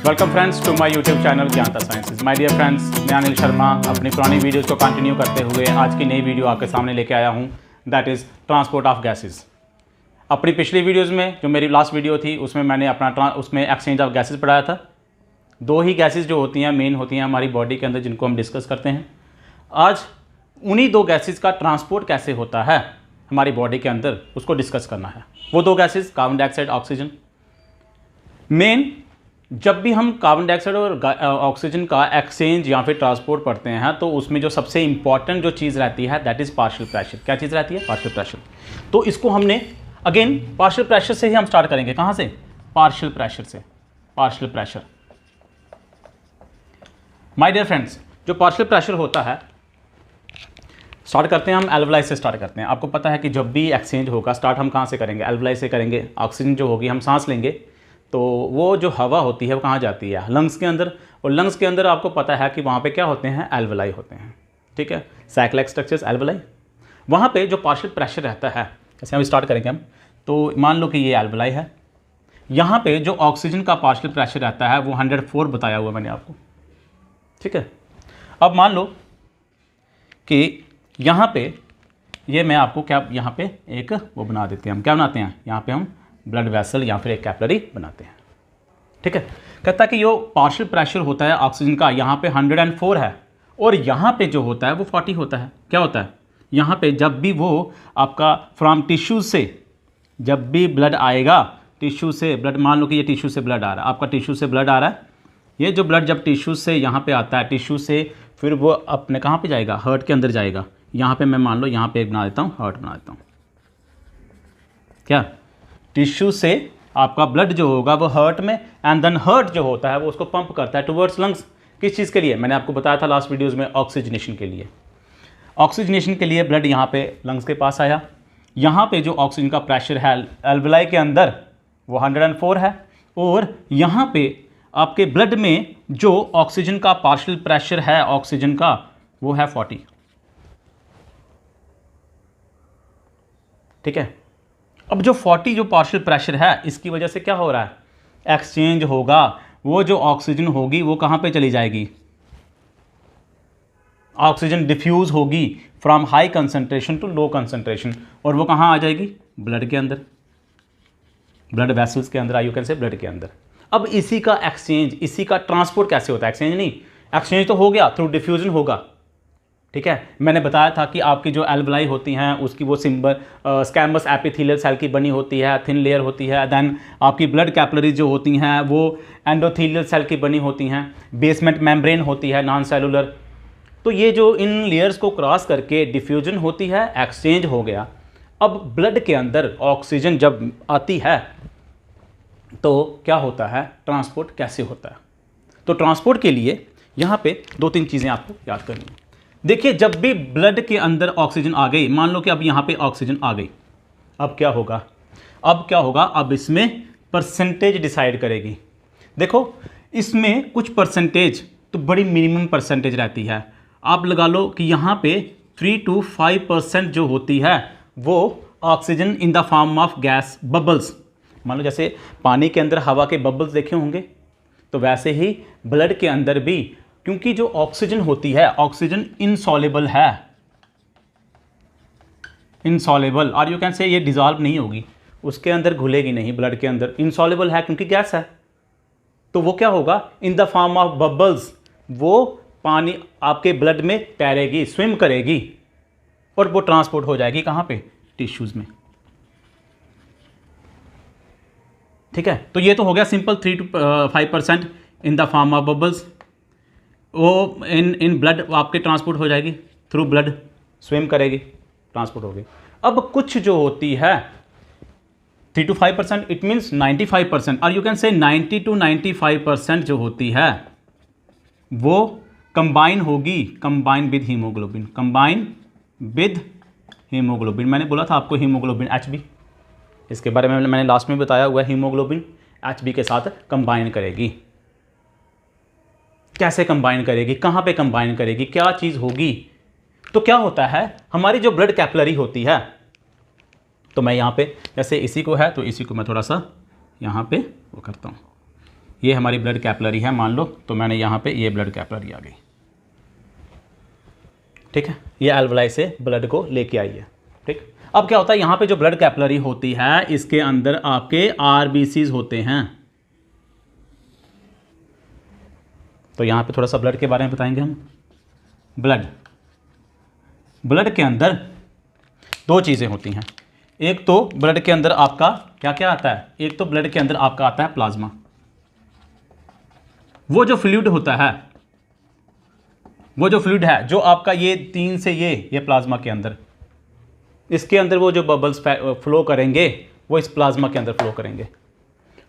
Welcome friends to my YouTube channel Gyanta sciences. My dear friends, मैं अनिल शर्मा अपनी पुरानी videos को कंटिन्यू करते हुए आज की नई वीडियो आपके सामने लेके आया हूं, that is transport of gases. अपनी पिछली वीडियोस में जो मेरी लास्ट वीडियो थी उसमें मैंने उसमें एक्सचेंज ऑफ गैसेस पढ़ाया था। दो ही गैसेस जो होती हैं मेन होती हैं हमारी बॉडी के अंदर, जिनको हम डिस्कस करते हैं। आज उन्हीं दो गैसेस का ट्रांसपोर्ट कैसे होता है हमारी बॉडी के अंदर, उसको डिस्कस करना है। वो दो gases carbon dioxide, oxygen. Main जब भी हम कार्बन डाइऑक्साइड और ऑक्सीजन का एक्सचेंज या फिर ट्रांसपोर्ट पढ़ते हैं तो उसमें जो सबसे इंपॉर्टेंट जो चीज़ रहती है दैट इज़ पार्शियल प्रेशर। क्या चीज़ रहती है? Partial pressure. तो इसको हमने अगेन पार्शियल प्रेशर से ही हम स्टार्ट करेंगे। कहाँ से? पार्शियल प्रेशर से। Partial pressure, my dear friends, जो पार्शियल प्रेशर होता है, स्टार्ट करते हैं हम एल्वलाई से स्टार्ट करते हैं। आपको पता है कि जब भी एक्सचेंज होगा स्टार्ट हम कहाँ से करेंगे? एल्वलाई से करेंगे। ऑक्सीजन जो होगी, हम सांस लेंगे तो वो जो हवा होती है वो कहाँ जाती है? लंग्स के अंदर। और लंग्स के अंदर आपको पता है कि वहाँ पे क्या होते हैं? एल्वलाई होते हैं। ठीक है, साइक्लिक स्ट्रक्चर्स, एल्वलाई। वहाँ पे जो पार्शियल प्रेशर रहता है, जैसे हम स्टार्ट करेंगे हम, तो मान लो कि ये एल्वलाई है। यहाँ पे जो ऑक्सीजन का पार्शियल प्रेशर रहता है वो 104 बताया हुआ मैंने आपको। ठीक है, अब मान लो कि यहाँ पे ये मैं आपको क्या यहाँ पे एक वो बना देते हैं, हम क्या बनाते हैं यहाँ पे? हम ब्लड वेसल या फिर एक कैपिलरी बनाते हैं। ठीक है, कहता है कि जो पार्शियल प्रेशर होता है ऑक्सीजन का यहाँ पे 104 है और यहाँ पे जो होता है वो 40 होता है। क्या होता है यहाँ पे? जब भी वो आपका फ्रॉम टिश्यू से, जब भी ब्लड आएगा टिश्यू से, ब्लड मान लो कि ये टिश्यू से ब्लड आ रहा है, आपका टिश्यू से ब्लड आ रहा है। ये जो ब्लड जब टिश्यू से यहाँ पे आता है, टिश्यू से फिर वो अपने कहाँ पे जाएगा? हार्ट के अंदर जाएगा। यहाँ पे मैं मान लो यहाँ पे एक बना देता हूँ, हार्ट बना देता हूँ। क्या? टिश्यू से आपका ब्लड जो होगा वो हार्ट में, एंड देन हार्ट जो होता है वो उसको पंप करता है टुवर्ड्स लंग्स। किस चीज़ के लिए? मैंने आपको बताया था लास्ट वीडियोस में, ऑक्सीजनेशन के लिए। ऑक्सीजनेशन के लिए ब्लड यहाँ पे लंग्स के पास आया। यहाँ पे जो ऑक्सीजन का प्रेशर है एल्वलाई के अंदर वो 104 है और यहाँ पे आपके ब्लड में जो ऑक्सीजन का पार्शियल प्रेशर है ऑक्सीजन का वो है 40। ठीक है, अब जो 40 जो पार्शियल प्रेशर है इसकी वजह से क्या हो रहा है? एक्सचेंज होगा। वो जो ऑक्सीजन होगी वो कहाँ पे चली जाएगी? ऑक्सीजन डिफ्यूज होगी from high concentration to low concentration, और वो कहाँ आ जाएगी? ब्लड के अंदर, ब्लड वेसल्स के अंदर, यू कैन से ब्लड के अंदर। अब इसी का एक्सचेंज, इसी का ट्रांसपोर्ट कैसे होता है? एक्सचेंज नहीं, एक्सचेंज तो हो गया, थ्रू डिफ्यूजन होगा। ठीक है, मैंने बताया था कि आपकी जो एल्वलाई होती हैं उसकी वो सिंबल स्कैमस एपिथेलियल सेल की बनी होती है, थिन लेयर होती है। देन आपकी ब्लड कैपिलरीज जो होती हैं वो एंडोथेलियल सेल की बनी होती हैं। बेसमेंट मेम्ब्रेन होती है, नॉन सेलुलर। तो ये जो इन लेयर्स को क्रॉस करके डिफ्यूजन होती है, एक्सचेंज हो गया। अब ब्लड के अंदर ऑक्सीजन जब आती है तो क्या होता है? ट्रांसपोर्ट कैसे होता है? तो ट्रांसपोर्ट के लिए यहाँ पे दो तीन चीज़ें आपको याद करनी है। देखिए, जब भी ब्लड के अंदर ऑक्सीजन आ गई, मान लो कि अब यहाँ पे ऑक्सीजन आ गई, अब क्या होगा? अब क्या होगा? अब इसमें परसेंटेज डिसाइड करेगी। देखो, इसमें कुछ परसेंटेज तो बड़ी मिनिमम परसेंटेज रहती है। आप लगा लो कि यहाँ पे 3 to 5% जो होती है वो oxygen in the form of gas bubbles. मान लो जैसे पानी के अंदर हवा के बबल्स देखे होंगे, तो वैसे ही ब्लड के अंदर भी, क्योंकि जो ऑक्सीजन होती है, ऑक्सीजन इनसॉल्युबल है, इनसॉल्युबल, और यू कैन से ये डिजॉल्व नहीं होगी, उसके अंदर घुलेगी नहीं, ब्लड के अंदर इनसॉल्युबल है क्योंकि गैस है। तो वो क्या होगा? In the form of bubbles, वो पानी आपके ब्लड में तैरेगी, स्विम करेगी और वो ट्रांसपोर्ट हो जाएगी कहाँ पे? टिश्यूज में। ठीक है, तो ये तो हो गया simple, 3 to 5% in the form of bubbles. वो इन ब्लड आपके ट्रांसपोर्ट हो जाएगी, थ्रू ब्लड स्विम करेगी, ट्रांसपोर्ट होगी। अब कुछ जो होती है 3 to 5%, इट मीन्स 95%, और यू कैन से 90 to 95% जो होती है वो कंबाइन होगी, combine with haemoglobin, combine with haemoglobin. मैंने बोला था आपको हीमोग्लोबिन HB, इसके बारे में मैंने लास्ट में बताया हुआ है। हीमोग्लोबिन HB के साथ कंबाइन करेगी। कैसे कंबाइन करेगी? कहाँ पे कंबाइन करेगी? क्या चीज़ होगी? तो क्या होता है, हमारी जो ब्लड कैपिलरी होती है, तो मैं यहाँ पे जैसे इसी को है तो इसी को मैं थोड़ा सा यहाँ पे वो करता हूँ, ये हमारी ब्लड कैपिलरी है मान लो, तो मैंने यहाँ पे ये ब्लड कैपिलरी आ गई, ठीक है। ये एल्वलाई से ब्लड को लेके आई है, ठीक। अब क्या होता है, यहाँ पे जो ब्लड कैपिलरी होती है इसके अंदर आपके आरबीसीज होते हैं। तो यहाँ पे थोड़ा सा ब्लड के बारे में बताएंगे हम। ब्लड के अंदर दो चीज़ें होती हैं। एक तो ब्लड के अंदर आपका क्या क्या आता है, एक तो ब्लड के अंदर आपका आता है प्लाज्मा। वो जो फ्लूइड होता है, वो जो फ्लूइड है जो आपका ये 3 से ये प्लाज्मा के अंदर, इसके अंदर वो जो बबल्स फ्लो करेंगे वो इस प्लाज्मा के अंदर फ्लो करेंगे।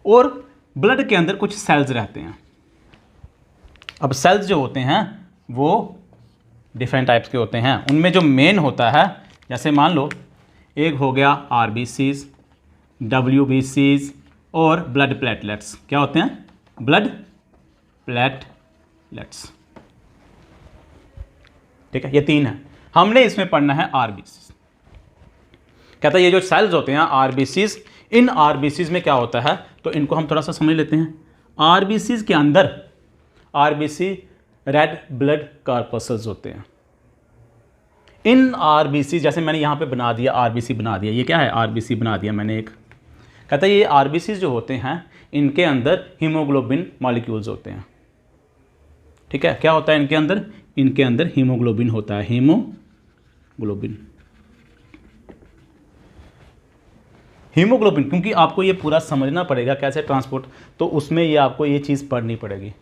और ब्लड के अंदर कुछ सेल्स रहते हैं। अब सेल्स जो होते हैं वो डिफरेंट टाइप्स के होते हैं। उनमें जो मेन होता है, जैसे मान लो एक हो गया आरबीसीज, डब्ल्यूबीसीज और ब्लड प्लेटलेट्स। क्या होते हैं? ब्लड प्लेटलेट्स, ठीक है। ये 3 है। हमने इसमें पढ़ना है आरबीसीज। कहता है ये जो सेल्स होते हैं आरबीसीज, इन आरबीसीज में क्या होता है, तो इनको हम थोड़ा सा समझ लेते हैं। आरबीसीज के अंदर आरबीसी रेड ब्लड कॉर्पस्कल्स होते हैं। इन आरबीसी, जैसे मैंने यहाँ पे बना दिया, आरबीसी बना दिया, ये क्या है, आरबीसी बना दिया मैंने एक। कहता है ये आरबीसी जो होते हैं इनके अंदर हीमोग्लोबिन मॉलिक्यूल्स होते हैं, ठीक है। क्या होता है इनके अंदर? इनके अंदर हीमोग्लोबिन होता है, हीमोग्लोबिन। हीमोग्लोबिन, क्योंकि आपको ये पूरा समझना पड़ेगा कैसे ट्रांसपोर्ट, तो उसमें ये आपको ये चीज़ पढ़नी पड़ेगी।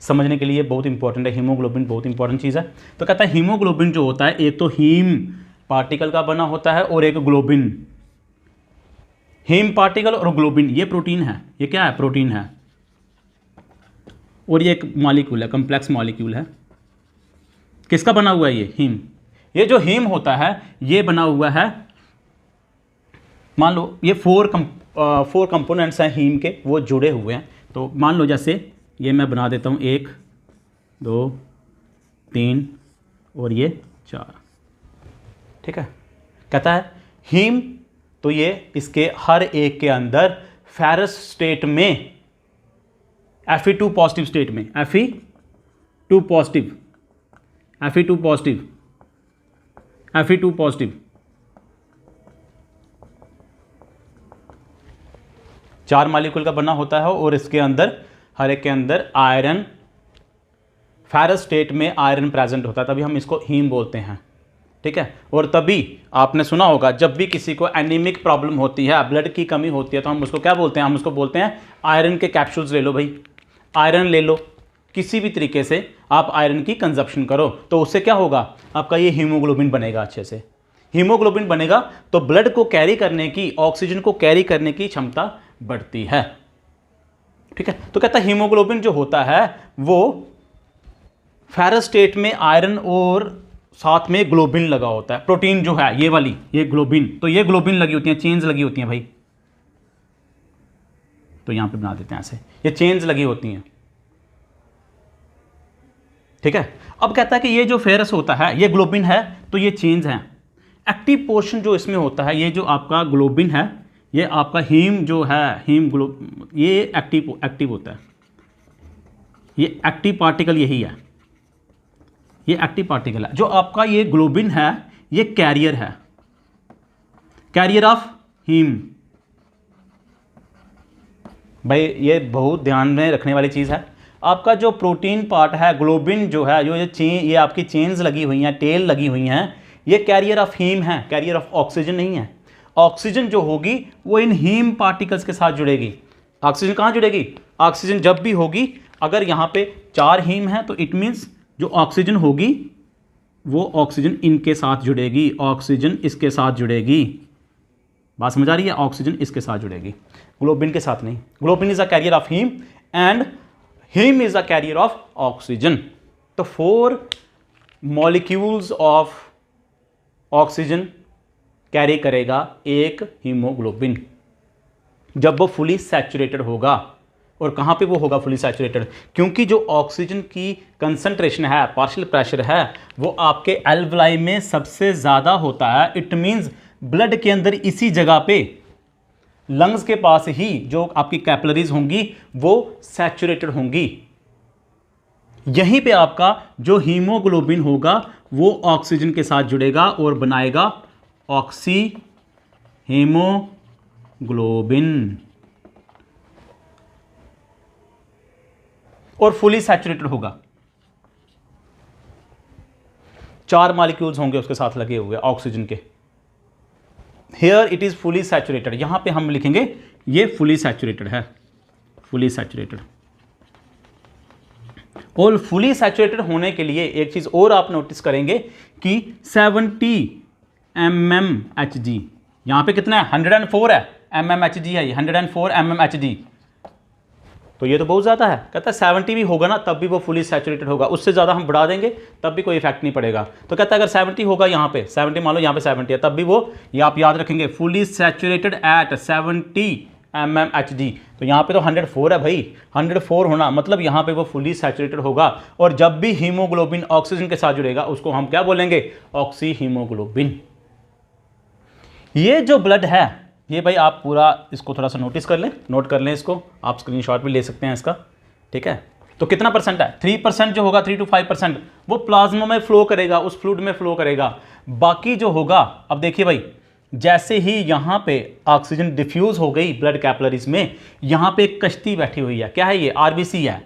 समझने के लिए बहुत इंपॉर्टेंट है, हीमोग्लोबिन बहुत इंपॉर्टेंट चीज़ है। तो कहता है हीमोग्लोबिन जो होता है एक तो हीम पार्टिकल का बना होता है और एक ग्लोबिन। हीम पार्टिकल और ग्लोबिन ये प्रोटीन है। ये क्या है? प्रोटीन है। और ये एक मॉलिक्यूल है, कम्प्लेक्स मॉलिक्यूल है। किसका बना हुआ है? ये हीम। ये जो हीम होता है ये बना हुआ है, मान लो ये 4 कंपोनेंट्स हैं हीम के, वो जुड़े हुए हैं। तो मान लो जैसे ये मैं बना देता हूँ 1 2 3 और ये 4, ठीक है। कहता है हीम, तो ये इसके हर एक के अंदर फेरस स्टेट में, Fe2 पॉजिटिव स्टेट में, Fe2 positive, Fe2 positive, Fe2 positive 4 molecule का बना होता है। और इसके अंदर हर एक के अंदर आयरन, फेरस स्टेट में आयरन प्रेजेंट होता है, तभी हम इसको हीम बोलते हैं, ठीक है। और तभी आपने सुना होगा जब भी किसी को एनीमिक प्रॉब्लम होती है, ब्लड की कमी होती है, तो हम उसको क्या बोलते हैं? हम उसको बोलते हैं आयरन के कैप्सूल्स ले लो भाई, आयरन ले लो। किसी भी तरीके से आप आयरन की कंजप्शन करो तो उससे क्या होगा, आपका ये हीमोग्लोबिन बनेगा। अच्छे से हीमोग्लोबिन बनेगा तो ब्लड को कैरी करने की, ऑक्सीजन को कैरी करने की क्षमता बढ़ती है, ठीक है। तो कहता है हीमोग्लोबिन जो होता है वो फेरस स्टेट में आयरन और साथ में ग्लोबिन लगा होता है। प्रोटीन जो है ये वाली, ये ग्लोबिन, तो ये ग्लोबिन लगी होती है, चेन्स लगी होती हैं भाई। तो यहां पे बना देते हैं ऐसे, ये चेन्स लगी होती हैं, ठीक है। अब कहता है कि ये जो फेरस होता है ये ग्लोबिन है, तो ये चेन्स हैं। एक्टिव पोर्शन जो इसमें होता है, ये जो आपका ग्लोबिन है, ये आपका हीम जो है, ये एक्टिव होता है। ये एक्टिव पार्टिकल यही है, ये एक्टिव पार्टिकल है। जो आपका ये ग्लोबिन है ये कैरियर है, कैरियर ऑफ हीम। भाई ये बहुत ध्यान में रखने वाली चीज़ है। आपका जो प्रोटीन पार्ट है, ग्लोबिन जो है, जो ये आपकी चेन्स लगी हुई हैं, टेल लगी हुई हैं, ये कैरियर ऑफ हीम है, कैरियर ऑफ ऑक्सीजन नहीं है। ऑक्सीजन जो होगी वो इन हीम पार्टिकल्स के साथ जुड़ेगी। ऑक्सीजन कहाँ जुड़ेगी? ऑक्सीजन जब भी होगी, अगर यहाँ पे 4 हीम है तो इट मीन्स जो ऑक्सीजन होगी वो ऑक्सीजन इनके साथ जुड़ेगी, ऑक्सीजन इसके साथ जुड़ेगी। बात समझ आ रही है? ऑक्सीजन इसके साथ जुड़ेगी, ग्लोबिन के साथ नहीं। Globin is a carrier of haem and haem is a carrier of oxygen. तो 4 मॉलिक्यूल्स ऑफ ऑक्सीजन कैरी करेगा एक हीमोग्लोबिन जब वो फुली सैचुरेटेड होगा। और कहाँ पे वो होगा फुली सैचुरेटेड? क्योंकि जो ऑक्सीजन की कंसंट्रेशन है, पार्शियल प्रेशर है, वो आपके एल्वलाई में सबसे ज़्यादा होता है। इट मीन्स ब्लड के अंदर इसी जगह पे लंग्स के पास ही जो आपकी कैपिलरीज होंगी वो सैचुरेटेड होंगी। यहीं पे आपका जो हीमोग्लोबिन होगा वो ऑक्सीजन के साथ जुड़ेगा और बनाएगा ऑक्सी हीमोग्लोबिन और फुली सैचुरेटेड होगा। 4 मॉलिक्यूल्स होंगे उसके साथ लगे हुए ऑक्सीजन के। Here it is fully saturated, यहां पे हम लिखेंगे ये फुली सैचुरेटेड है, फुली सैचुरेटेड। और फुली सैचुरेटेड होने के लिए एक चीज और आप नोटिस करेंगे कि 70 mmHg, यहां पे कितना है 104 है, mmHg है ये 104 mmHg, तो ये तो बहुत ज़्यादा है। कहता है 70 भी होगा ना तब भी वो फुली सैचुरेटेड होगा, उससे ज़्यादा हम बढ़ा देंगे तब भी कोई इफेक्ट नहीं पड़ेगा। तो कहता है अगर 70 होगा यहाँ पे 70, मान लो यहाँ पे 70 है, तब भी वो, ये आप याद रखेंगे फुली सैचुरेटेड एट 70 mmHg। तो यहाँ पे तो 104 है भाई, 104 होना मतलब यहाँ पे वो फुली सैचुरेटेड होगा। और जब भी हीमोग्लोबिन ऑक्सीजन के साथ जुड़ेगा उसको हम क्या बोलेंगे, ऑक्सी हीमोग्लोबिन। ये जो ब्लड है ये भाई आप पूरा इसको थोड़ा सा नोटिस कर लें, नोट कर लें इसको, आप स्क्रीनशॉट भी ले सकते हैं इसका, ठीक है। तो कितना परसेंट है, 3% जो होगा, 3 to 5% वो प्लाज्मा में फ्लो करेगा, उस फ्लूइड में फ्लो करेगा। बाकी जो होगा, अब देखिए भाई, जैसे ही यहाँ पे ऑक्सीजन डिफ्यूज हो गई ब्लड कैपिलरीज में, यहाँ पे एक कश्ती बैठी हुई है, क्या है ये, आरबीसी है।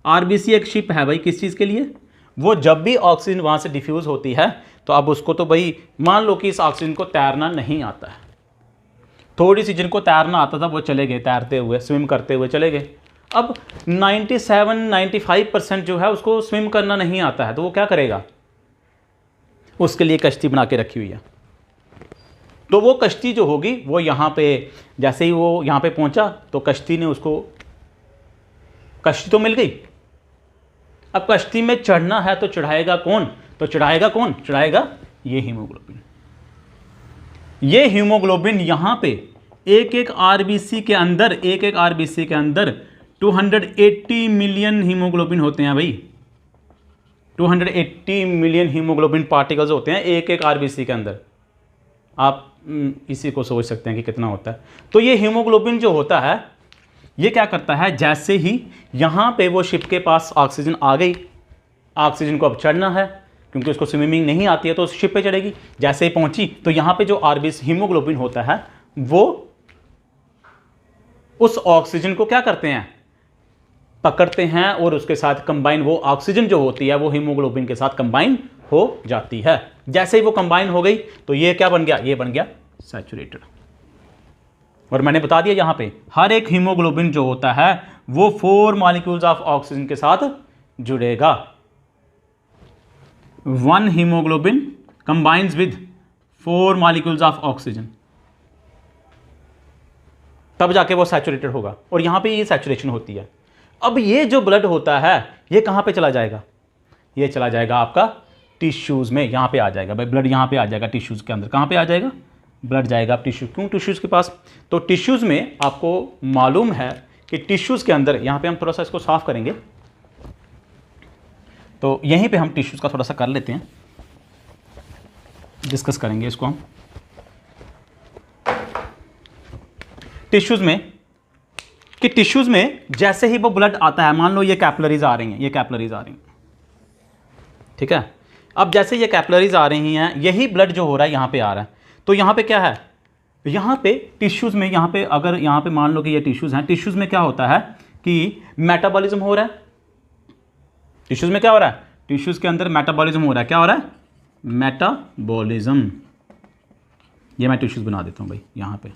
आरबीसी एक शिप है भाई, किस चीज़ के लिए, वो जब भी ऑक्सीजन वहाँ से डिफ्यूज होती है तो अब उसको तो भाई मान लो कि इस ऑक्सीजन को तैरना नहीं आता है, थोड़ी सी जिनको तैरना आता था वो चले गए, तैरते हुए स्विम करते हुए चले गए। अब 97-95% जो है उसको स्विम करना नहीं आता है, तो वो क्या करेगा, उसके लिए कश्ती बना के रखी हुई है। तो वो कश्ती जो होगी वो यहाँ पे, जैसे ही वो यहाँ पे पहुँचा तो कश्ती ने उसको, कश्ती तो मिल गई। अब कश्ती में चढ़ना है तो चढ़ाएगा कौन, तो चढ़ाएगा कौन, चढ़ाएगा ये हीमोग्लोबिन। ये हीमोग्लोबिन यहाँ पे एक एक आरबीसी के अंदर, एक एक आरबीसी के अंदर 280 मिलियन हीमोग्लोबिन होते हैं भाई, 280 मिलियन हीमोग्लोबिन पार्टिकल्स होते हैं एक एक आरबीसी के अंदर। आप इसी को सोच सकते हैं कि कितना होता है। तो ये हीमोग्लोबिन जो होता है ये क्या करता है, जैसे ही यहाँ पे वो शिप के पास ऑक्सीजन आ गई, ऑक्सीजन को अब चढ़ना है क्योंकि उसको स्विमिंग नहीं आती है तो शिप पे चढ़ेगी। जैसे ही पहुंची तो यहाँ पे जो आरबीसी हीमोग्लोबिन होता है वो उस ऑक्सीजन को क्या करते हैं, पकड़ते हैं और उसके साथ कंबाइन, वो ऑक्सीजन जो होती है वो हीमोग्लोबिन के साथ कंबाइन हो जाती है। जैसे ही वो कंबाइन हो गई तो ये क्या बन गया, ये बन गया सैचुरेटेड। और मैंने बता दिया यहाँ पे हर एक हीमोग्लोबिन जो होता है वो 4 मॉलिक्यूल्स ऑफ ऑक्सीजन के साथ जुड़ेगा। 1 hemoglobin combines with 4 molecules of oxygen, तब जाके वो सैचुरेटेड होगा। और यहाँ पे ये सैचुरेशन होती है। अब ये जो ब्लड होता है ये कहाँ पे चला जाएगा, ये चला जाएगा आपका टिश्यूज़ में, यहाँ पे आ जाएगा भाई ब्लड, यहाँ पे आ जाएगा टिश्यूज़ के अंदर। कहाँ पे आ जाएगा, ब्लड जाएगा टिश्यू, क्यों, टिश्यूज़ के पास। तो टिश्यूज़ में आपको मालूम है कि टिश्यूज़ के अंदर, यहाँ पे हम थोड़ा सा इसको साफ करेंगे, तो यहीं पे हम टिश्यूज़ का थोड़ा सा कर लेते हैं, डिस्कस करेंगे इसको हम। टिश्यूज़ में, कि टिश्यूज़ में जैसे ही वो ब्लड आता है, मान लो ये कैपिलरीज आ रही हैं, ये कैपिलरीज आ रही हैं, ठीक है। अब जैसे ये कैपिलरीज आ रही हैं, यही ब्लड जो हो रहा है यहाँ पे आ रहा है, तो यहाँ पे क्या है, यहाँ पे टिश्यूज़ में, यहाँ पे अगर यहाँ पे मान लो कि ये टिश्यूज़ हैं, टिश्यूज़ में क्या होता है कि मेटाबॉलिज्म हो रहा है। टिश्यूज़ में क्या हो रहा है, टिश्यूज़ के अंदर मेटाबॉलिज्म हो रहा है। क्या हो रहा है, मेटाबॉलिज्म। ये मैं टिश्यूज़ बना देता हूँ भाई, यहाँ पे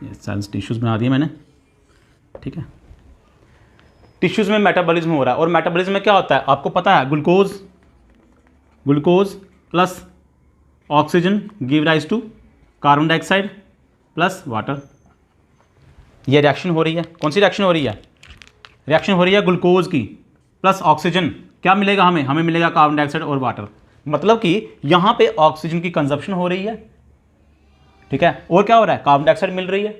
ये सेल्स टिश्यूज़ बना दिए मैंने, ठीक है। टिश्यूज़ में मेटाबॉलिज्म हो रहा है, और मेटाबॉलिज्म में क्या होता है आपको पता है, glucose plus oxygen give rise to carbon dioxide plus water. ये रिएक्शन हो रही है, कौन सी रिएक्शन हो रही है, रिएक्शन हो रही है ग्लूकोज की प्लस ऑक्सीजन। क्या मिलेगा हमें, हमें मिलेगा कार्बन डाइऑक्साइड और वाटर। मतलब कि यहाँ पे ऑक्सीजन की कंजप्शन हो रही है, ठीक है, और क्या हो रहा है, कार्बन डाइऑक्साइड मिल रही है,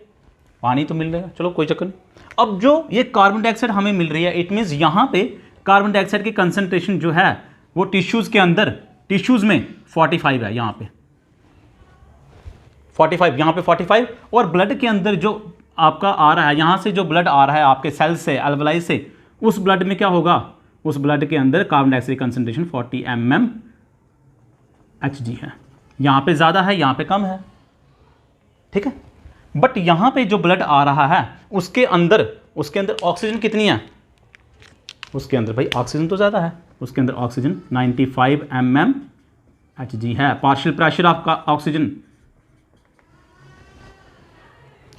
पानी तो मिल रहा है, चलो कोई चक्कर नहीं। अब जो ये कार्बन डाइऑक्साइड हमें मिल रही है, इट मीन्स यहाँ पे कार्बन डाइऑक्साइड की कंसंट्रेशन जो है वो टिश्यूज़ के अंदर, टिश्यूज़ में 45 है, यहाँ पे 45, यहाँ पे 45, और ब्लड के अंदर जो आपका आ रहा है, यहाँ से जो ब्लड आ रहा है आपके सेल से, एल्वलाई से, उस ब्लड में क्या होगा, उस ब्लड के अंदर कार्बन डाइऑक्साइड कंसंट्रेशन 40 mmHg है। यहाँ पे ज़्यादा है, यहाँ पे कम है, ठीक है। बट यहाँ पे जो ब्लड आ रहा है उसके अंदर ऑक्सीजन कितनी है, उसके अंदर भाई ऑक्सीजन तो ज़्यादा है, उसके अंदर ऑक्सीजन 95 mmHg है, पार्शियल प्रेशर आपका ऑक्सीजन।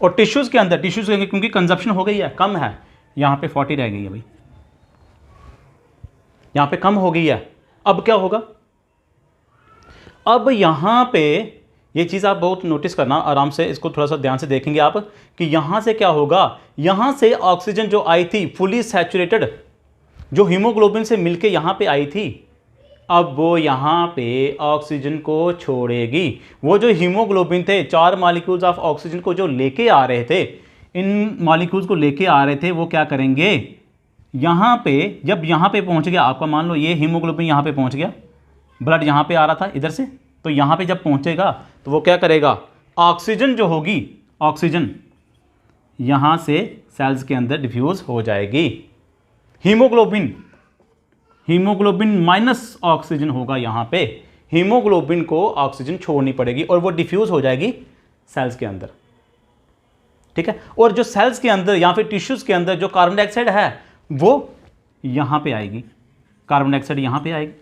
और टिश्यूज़ के अंदर क्योंकि कंजप्शन हो गई है, कम है, यहाँ पे 40 रह गई है भाई, यहाँ पे कम हो गई है। अब क्या होगा, अब यहाँ पे ये चीज़ आप बहुत नोटिस करना, आराम से इसको थोड़ा सा ध्यान से देखेंगे आप कि यहाँ से क्या होगा, यहाँ से ऑक्सीजन जो आई थी फुली सैचुरेटेड, जो हीमोग्लोबिन से मिलके यहाँ पे आई थी, अब वो यहाँ पे ऑक्सीजन को छोड़ेगी। वो जो हीमोग्लोबिन थे, 4 मॉलिक्यूल्स ऑफ ऑक्सीजन को जो लेके आ रहे थे, इन मॉलिक्यूल्स को लेके आ रहे थे, वो क्या करेंगे, यहाँ पे जब यहाँ पे पहुँच गया, आपका मान लो ये हीमोग्लोबिन यहाँ पे पहुँच गया, ब्लड यहाँ पे आ रहा था इधर से, तो यहाँ पे जब पहुँचेगा तो वो क्या करेगा, ऑक्सीजन जो होगी, ऑक्सीजन यहाँ से सेल्स के अंदर डिफ्यूज़ हो जाएगी। हीमोग्लोबिन माइनस ऑक्सीजन होगा यहाँ पे, हीमोग्लोबिन को ऑक्सीजन छोड़नी पड़ेगी और वो डिफ्यूज़ हो जाएगी सेल्स के अंदर, ठीक है। और जो सेल्स के अंदर या फिर टिश्यूज़ के अंदर जो कार्बन डाइऑक्साइड है वो यहाँ पे आएगी, कार्बन डाइऑक्साइड यहाँ पे आएगी।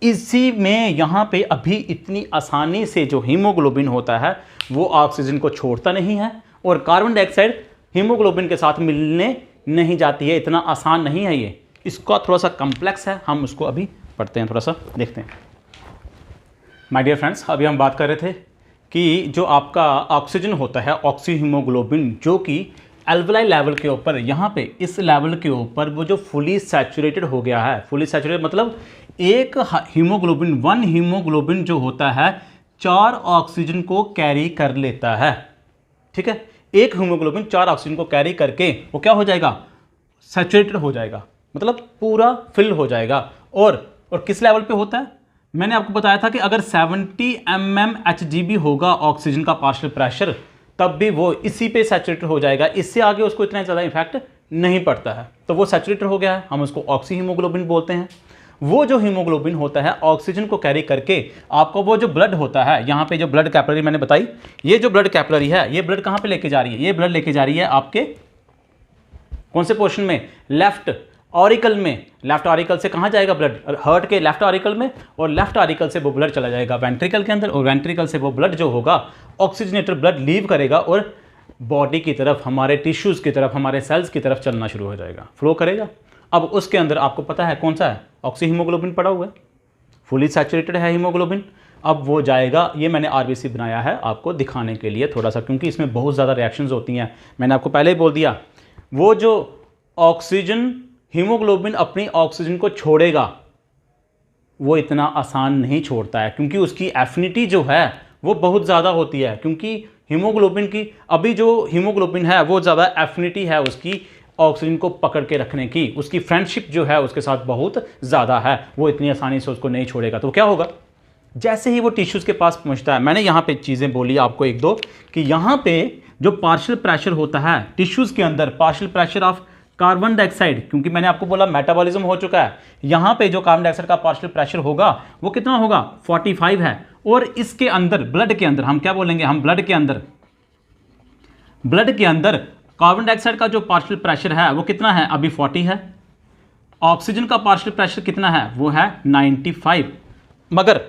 इसी में यहाँ पे अभी इतनी आसानी से जो हीमोग्लोबिन होता है वो ऑक्सीजन को छोड़ता नहीं है, और कार्बन डाइऑक्साइड हीमोग्लोबिन के साथ मिलने नहीं जाती है। इतना आसान नहीं है ये, इसका थोड़ा सा कॉम्प्लेक्स है, हम उसको अभी पढ़ते हैं, थोड़ा सा देखते हैं। माय डियर फ्रेंड्स, अभी हम बात कर रहे थे कि जो आपका ऑक्सीजन होता है, ऑक्सी हीमोग्लोबिन, जो कि एल्वलाई लेवल के ऊपर, यहाँ पे इस लेवल के ऊपर वो जो फुली सैचुरेटेड हो गया है, फुली सैचुरेटेड मतलब एक हीमोग्लोबिन, 1 हीमोग्लोबिन जो होता है 4 ऑक्सीजन को कैरी कर लेता है, ठीक है। एक हीमोग्लोबिन 4 ऑक्सीजन को कैरी करके वो क्या हो जाएगा, सैचुरेटेड हो जाएगा, मतलब पूरा फिल हो जाएगा। और किस लेवल पे होता है, मैंने आपको बताया था कि अगर 70 mmHg भी होगा ऑक्सीजन का पार्शियल प्रेशर, तब भी वो इसी पे सैचुरेटेड हो जाएगा, इससे आगे उसको इतना ज़्यादा इफेक्ट नहीं पड़ता है, तो वो सैचुरेटेड हो गया है, हम उसको ऑक्सी हीमोग्लोबिन बोलते हैं। वो जो हीमोग्लोबिन होता है ऑक्सीजन को कैरी करके, आपका वो जो ब्लड होता है, यहाँ पे जो ब्लड कैपिलरी मैंने बताई, ये जो ब्लड कैपिलरी है, ये ब्लड कहाँ पे लेके जा रही है, ये ब्लड लेके जा रही है आपके कौन से पोर्शन में, लेफ्ट ऑरिकल में। लेफ्ट ऑरिकल से कहाँ जाएगा ब्लड, हार्ट के लेफ्ट ऑरिकल में, और लेफ्ट ऑरिकल से वो ब्लड चला जाएगा वेंट्रिकल के अंदर, और वेंट्रिकल से वो ब्लड जो होगा ऑक्सीजनेटेड ब्लड लीव करेगा और बॉडी की तरफ, हमारे टिश्यूज़ की तरफ, हमारे सेल्स की तरफ चलना शुरू हो जाएगा, फ्लो करेगा। अब उसके अंदर आपको पता है कौन सा है, ऑक्सी हीमोग्लोबिन पड़ा हुआ है, फुली सैचुरेटेड है हीमोग्लोबिन। अब वो जाएगा, ये मैंने आरबीसी बनाया है आपको दिखाने के लिए थोड़ा सा, क्योंकि इसमें बहुत ज़्यादा रिएक्शंस होती हैं, मैंने आपको पहले ही बोल दिया। वो जो ऑक्सीजन, हीमोग्लोबिन अपनी ऑक्सीजन को छोड़ेगा, वो इतना आसान नहीं छोड़ता है, क्योंकि उसकी एफिनिटी जो है वो बहुत ज़्यादा होती है, क्योंकि हीमोग्लोबिन की, अभी जो हीमोग्लोबिन है वो ज़्यादा एफिनिटी है उसकी ऑक्सीजन को पकड़ के रखने की, उसकी फ्रेंडशिप जो है उसके साथ बहुत ज़्यादा है, वो इतनी आसानी से उसको नहीं छोड़ेगा। तो क्या होगा, जैसे ही वो टिश्यूज़ के पास पहुंचता है, मैंने यहाँ पे चीज़ें बोली आपको एक दो, कि यहाँ पे जो पार्शियल प्रेशर होता है टिश्यूज़ के अंदर, partial pressure of carbon dioxide, क्योंकि मैंने आपको बोला मेटाबॉलिज्म हो चुका है, यहाँ पे जो कार्बन डाइऑक्साइड का पार्शियल प्रेशर होगा वो कितना होगा, 45 है। और इसके अंदर, ब्लड के अंदर, हम क्या बोलेंगे, हम ब्लड के अंदर कार्बन डाइऑक्साइड का जो पार्शियल प्रेशर है वो कितना है, अभी 40 है। ऑक्सीजन का पार्शियल प्रेशर कितना है, वो है 95। मगर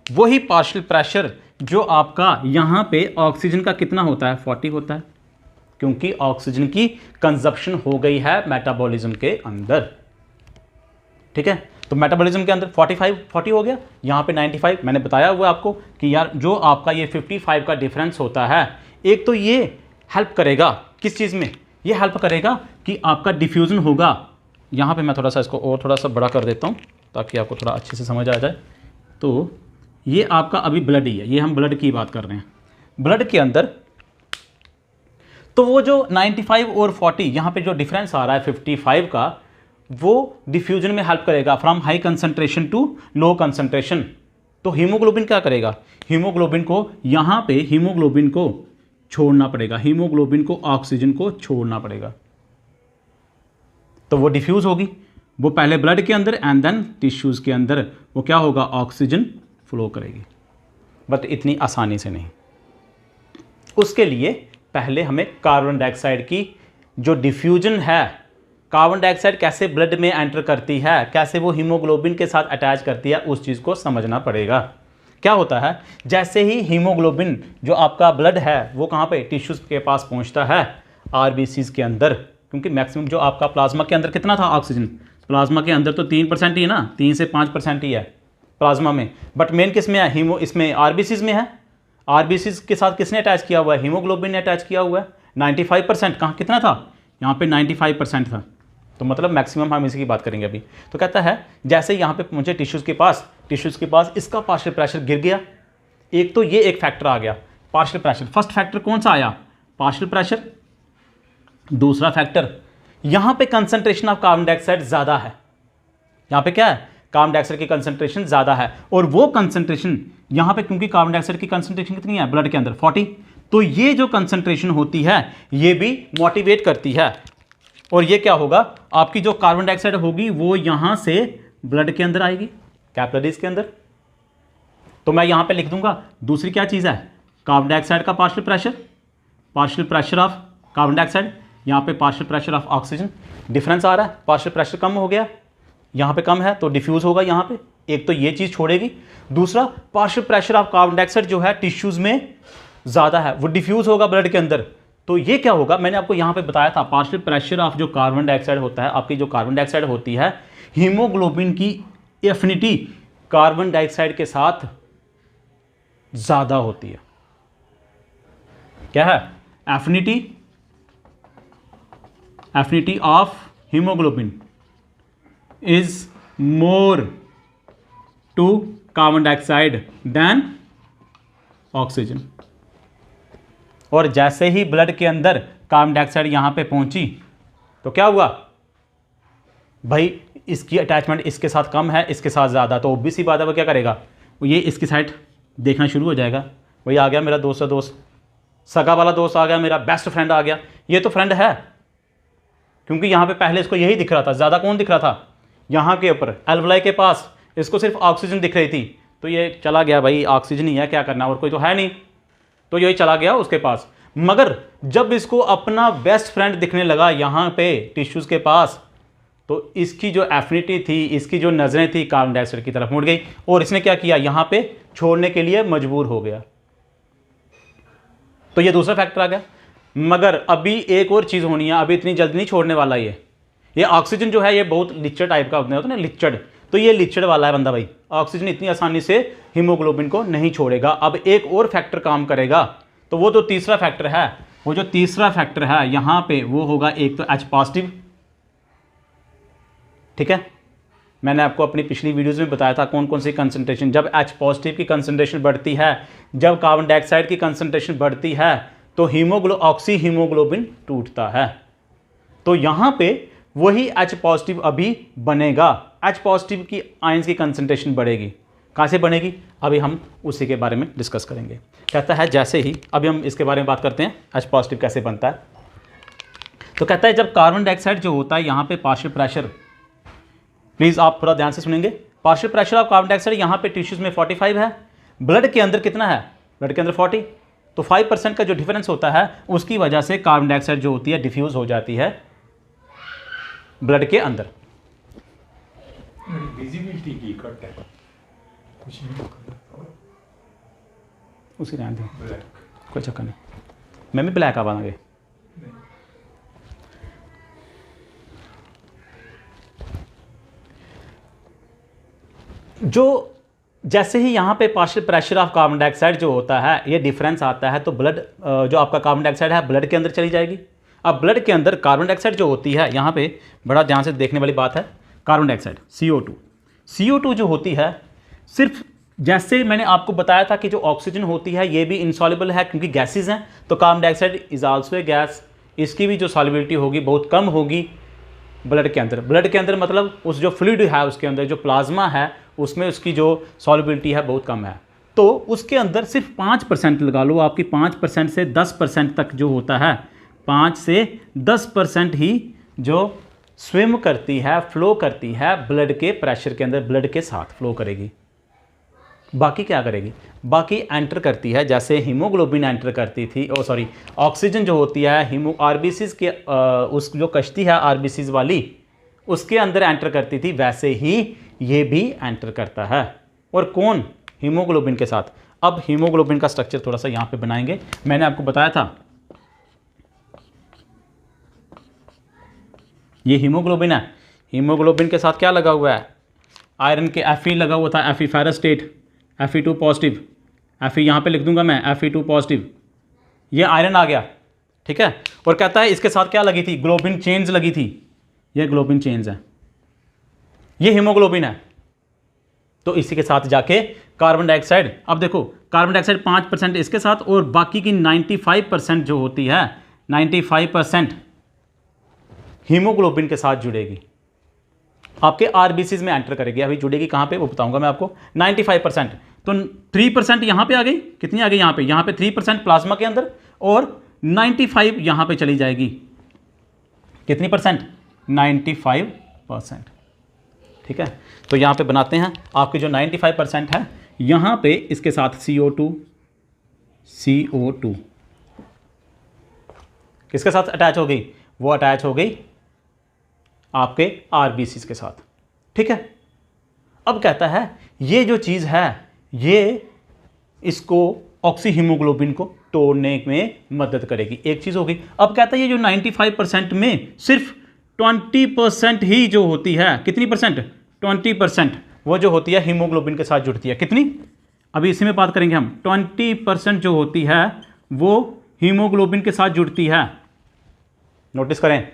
वही पार्शियल प्रेशर जो आपका यहाँ पे ऑक्सीजन का कितना होता है, 40 होता है, क्योंकि ऑक्सीजन की कंजप्शन हो गई है मेटाबॉलिज्म के अंदर, ठीक है। तो मेटाबॉलिज्म के अंदर 40 हो गया, यहाँ पे 95। मैंने बताया हुआ आपको कि यार जो आपका ये 55 का डिफरेंस होता है, एक तो ये हेल्प करेगा किस चीज़ में, ये हेल्प करेगा कि आपका डिफ्यूज़न होगा। यहाँ पे मैं थोड़ा सा इसको और थोड़ा सा बड़ा कर देता हूँ ताकि आपको थोड़ा अच्छे से समझ आ जाए। तो ये आपका अभी ब्लड ही है, ये हम ब्लड की बात कर रहे हैं, ब्लड के अंदर। तो वो जो 95 और 40 यहाँ पे जो डिफरेंस आ रहा है 55 का, वो डिफ्यूजन में हेल्प करेगा from high concentration to low concentration. तो हीमोग्लोबिन क्या करेगा, हीमोग्लोबिन को यहाँ पे हीमोग्लोबिन को छोड़ना पड़ेगा, हीमोग्लोबिन को ऑक्सीजन को छोड़ना पड़ेगा। तो वो डिफ्यूज होगी, वो पहले ब्लड के अंदर एंड देन टिश्यूज़ के अंदर वो क्या होगा, ऑक्सीजन फ्लो करेगी, बट इतनी आसानी से नहीं। उसके लिए पहले हमें कार्बन डाइऑक्साइड की जो डिफ्यूजन है, कार्बन डाइऑक्साइड कैसे ब्लड में एंटर करती है, कैसे वो हीमोग्लोबिन के साथ अटैच करती है, उस चीज़ को समझना पड़ेगा। क्या होता है, जैसे ही हीमोग्लोबिन जो आपका ब्लड है वो कहाँ पे, टिश्यूज़ के पास पहुँचता है, आरबीसीज़ के अंदर, क्योंकि मैक्सिमम जो आपका प्लाज्मा के अंदर कितना था ऑक्सीजन, प्लाज्मा के अंदर तो 3% ही है ना, 3 से 5% ही है प्लाज्मा में, बट मेन किस में है, इसमें आरबीसीज़ में है। आरबीसीज़ के साथ किसने अटैच किया हुआ है, हीमोग्लोबिन ने अटैच किया हुआ है। 95% कहाँ कितना था, यहाँ पे 95% था, तो मतलब मैक्सिमम हम इसी की बात करेंगे अभी। तो कहता है जैसे यहाँ पे पहुँचे टिश्यूज़ के पास इसका पार्शियल प्रेशर गिर गया। एक तो ये एक फैक्टर आ गया पार्शियल प्रेशर, फर्स्ट फैक्टर कौन सा आया, पार्शियल प्रेशर। दूसरा फैक्टर यहाँ पे कंसंट्रेशन ऑफ कार्बन डाइऑक्साइड ज़्यादा है, यहाँ पे क्या है, कार्बन डाइऑक्साइड की कंसंट्रेशन ज़्यादा है, और वो कंसंट्रेशन यहाँ पे क्योंकि कार्बन डाइऑक्साइड की कंसंट्रेशन कितनी है ब्लड के अंदर 40, तो ये जो कंसंट्रेशन होती है ये भी मोटिवेट करती है, और ये क्या होगा, आपकी जो कार्बन डाइऑक्साइड होगी वो यहाँ से ब्लड के अंदर आएगी, कैपिलरीज के अंदर। तो मैं यहाँ पे लिख दूंगा दूसरी क्या चीज़ है, कार्बन डाइऑक्साइड का partial pressure of carbon dioxide, यहाँ पे partial pressure of oxygen, difference आ रहा है, पार्शियल प्रेशर कम हो गया, यहाँ पे कम है तो डिफ्यूज होगा यहाँ पे, एक तो ये चीज़ छोड़ेगी। दूसरा partial pressure of carbon dioxide जो है टिश्यूज़ में ज़्यादा है, वो डिफ्यूज होगा ब्लड के अंदर, तो ये क्या होगा, मैंने आपको यहाँ पे बताया था पार्शियल प्रेशर ऑफ जो कार्बन डाइऑक्साइड होता है, आपकी जो कार्बन डाइऑक्साइड होती है, हीमोग्लोबिन की एफिनिटी कार्बन डाइऑक्साइड के साथ ज़्यादा होती है। क्या है, affinity of haemoglobin is more to carbon dioxide than oxygen. और जैसे ही ब्लड के अंदर कार्बन डाइऑक्साइड यहाँ पे पहुँची तो क्या हुआ भाई, इसकी अटैचमेंट इसके साथ कम है, इसके साथ ज़्यादा, तो ऑब्वियस सी बात है वो क्या करेगा, वो ये इसकी साइड देखना शुरू हो जाएगा, वही आ गया मेरा दोस्त, सगा वाला दोस्त आ गया, मेरा बेस्ट फ्रेंड आ गया। ये तो फ्रेंड है क्योंकि यहाँ पे पहले इसको यही दिख रहा था, ज़्यादा कौन दिख रहा था, यहाँ के ऊपर एल्वलाई के पास इसको सिर्फ ऑक्सीजन दिख रही थी, तो ये चला गया भाई, ऑक्सीजन ही है, क्या करना, और कोई तो है नहीं, तो यही चला गया उसके पास। मगर जब इसको अपना बेस्ट फ्रेंड दिखने लगा यहाँ पे टिश्यूज़ के पास, तो इसकी जो एफिनिटी थी, इसकी जो नज़रें थी कार्बन डाइऑक्साइड की तरफ मुड़ गई, और इसने क्या किया, यहाँ पे छोड़ने के लिए मजबूर हो गया। तो ये दूसरा फैक्टर आ गया। मगर अभी एक और चीज़ होनी है, अभी इतनी जल्दी नहीं छोड़ने वाला ये ऑक्सीजन जो है ये बहुत लिचड़ टाइप का होता है ना, लिचड़, तो ये लिचड़ वाला है बंदा भाई, ऑक्सीजन इतनी आसानी से हीमोग्लोबिन को नहीं छोड़ेगा। अब एक और फैक्टर काम करेगा, तो वो जो तीसरा फैक्टर है, वो जो तीसरा फैक्टर है यहाँ पे वो होगा एक तो H पॉजिटिव। ठीक है, मैंने आपको अपनी पिछली वीडियोज़ में बताया था कौन कौन सी कंसंट्रेशन, जब H पॉजिटिव की कंसंट्रेशन बढ़ती है, जब कार्बन डाइऑक्साइड की कंसंट्रेशन बढ़ती है, तो ऑक्सी हीमोग्लोबिन टूटता है। तो यहाँ पे वही H पॉजिटिव अभी बनेगा, H पॉजिटिव की आयंस की कंसंट्रेशन बढ़ेगी। कहाँ से बनेगी, अभी हम उसी के बारे में डिस्कस करेंगे। कहता है जैसे ही, अभी हम इसके बारे में बात करते हैं H पॉजिटिव कैसे बनता है। तो कहता है जब कार्बन डाइऑक्साइड जो होता है यहाँ पे पार्शियल प्रेशर, प्लीज़ आप थोड़ा ध्यान से सुनेंगे, partial pressure of carbon dioxide यहाँ पे टिश्यूज़ में 45 है, ब्लड के अंदर कितना है, ब्लड के अंदर 40, तो 5% का जो डिफरेंस होता है उसकी वजह से कार्बन डाइऑक्साइड जो होती है डिफ्यूज हो जाती है ब्लड के अंदर। विजिबिलिटी की कट है कुछ नहीं, उसी रहने दें, कोई चक्कर नहीं, मैं भी ब्लैक आवांगे। जो जैसे ही यहाँ पे partial pressure of carbon dioxide जो होता है ये डिफरेंस आता है, तो ब्लड जो आपका कार्बन डाइऑक्साइड है ब्लड के अंदर चली जाएगी। अब ब्लड के अंदर कार्बन डाइऑक्साइड जो होती है, यहाँ पे बड़ा ध्यान से देखने वाली बात है, कार्बन डाइऑक्साइड CO2 जो होती है, सिर्फ जैसे मैंने आपको बताया था कि जो ऑक्सीजन होती है ये भी इनसॉल्युबल है क्योंकि गैसेज हैं, तो carbon dioxide is also a gas, इसकी भी जो सॉल्युबिलिटी होगी बहुत कम होगी ब्लड के अंदर। ब्लड के अंदर मतलब उस जो फ्लूइड है उसके अंदर जो प्लाज्मा है उसमें उसकी जो सॉल्युबिलिटी है बहुत कम है, तो उसके अंदर सिर्फ 5% लगा लो, आपकी 5% से 10% तक जो होता है, 5 से 10% ही जो स्विम करती है, फ्लो करती है ब्लड के प्रेशर के अंदर, ब्लड के साथ फ्लो करेगी। बाकी क्या करेगी? बाकी एंटर करती है, जैसे हीमोग्लोबिन एंटर करती थी, ऑक्सीजन जो होती है आरबीसीज के उस जो कश्ती है आरबीसीज वाली, उसके अंदर एंटर करती थी, वैसे ही ये भी एंटर करता है। और कौन? हीमोग्लोबिन के साथ। अब हीमोग्लोबिन का स्ट्रक्चर थोड़ा सा यहाँ पे बनाएंगे। मैंने आपको बताया था ये हीमोग्लोबिन है, हीमोग्लोबिन के साथ क्या लगा हुआ है? आयरन के Fe लगा हुआ था, Fe ferrous state, Fe2 positive, Fe यहाँ पे लिख दूंगा मैं, Fe2 पॉजिटिव, ये आयरन आ गया, ठीक है। और कहता है इसके साथ क्या लगी थी? ग्लोबिन चेन्स लगी थी, ये ग्लोबिन चेन्स है, ये हीमोग्लोबिन है। तो इसी के साथ जाके कार्बन डाइऑक्साइड, अब देखो कार्बन डाइऑक्साइड 5% इसके साथ, और बाकी की 95% जो होती है, 95% हीमोग्लोबिन के साथ जुड़ेगी, आपके आरबीसीज में एंटर करेगी। अभी जुड़ेगी कहाँ पे वो बताऊंगा मैं आपको। 95%, तो 3% यहाँ पे आ गई, कितनी आ गई यहाँ पे 3% प्लाज्मा के अंदर, और 95 यहाँ पे चली जाएगी, कितनी परसेंट? 95%, ठीक है। तो यहाँ पे बनाते हैं, आपके जो 95% है यहाँ पे इसके साथ CO2 किसके साथ अटैच हो गई? वो अटैच हो गई आपके आरबीसीज के साथ, ठीक है। अब कहता है ये जो चीज़ है ये इसको ऑक्सी हीमोग्लोबिन को तोड़ने में मदद करेगी, एक चीज़ होगी। अब कहता है ये जो 95% में सिर्फ 20% ही जो होती है, कितनी परसेंट? 20% वो जो होती है हीमोग्लोबिन के साथ जुड़ती है, कितनी? अभी इसी में बात करेंगे हम। 20% जो होती है वो हीमोग्लोबिन के साथ जुड़ती है। नोटिस करें,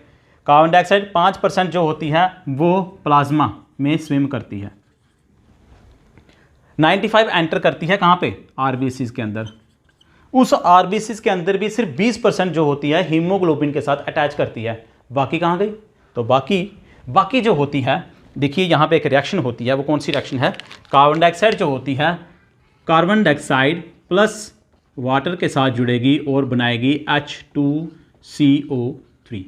कार्बन डाइऑक्साइड 5% जो होती है वो प्लाज्मा में स्विम करती है, 95 एंटर करती है कहाँ पे? आरबीसीज के अंदर। उस आरबीसीज के अंदर भी सिर्फ 20% जो होती है हीमोग्लोबिन के साथ अटैच करती है, बाकी कहाँ गई? तो बाकी जो होती है, देखिए यहाँ पे एक रिएक्शन होती है, वो कौन सी रिएक्शन है? कार्बन डाइऑक्साइड जो होती है, कार्बन डाइऑक्साइड प्लस वाटर के साथ जुड़ेगी और बनाएगी H2CO3।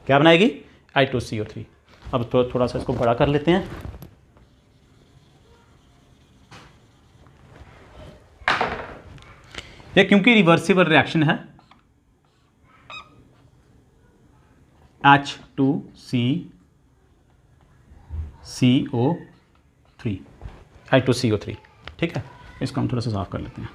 क्या बनाएगी? H2CO3। अब थोड़ा सा इसको बड़ा कर लेते हैं। ये क्योंकि रिवर्सिबल रिएक्शन है, H2CO3, ठीक है। इसको हम थोड़ा सा साफ कर लेते हैं।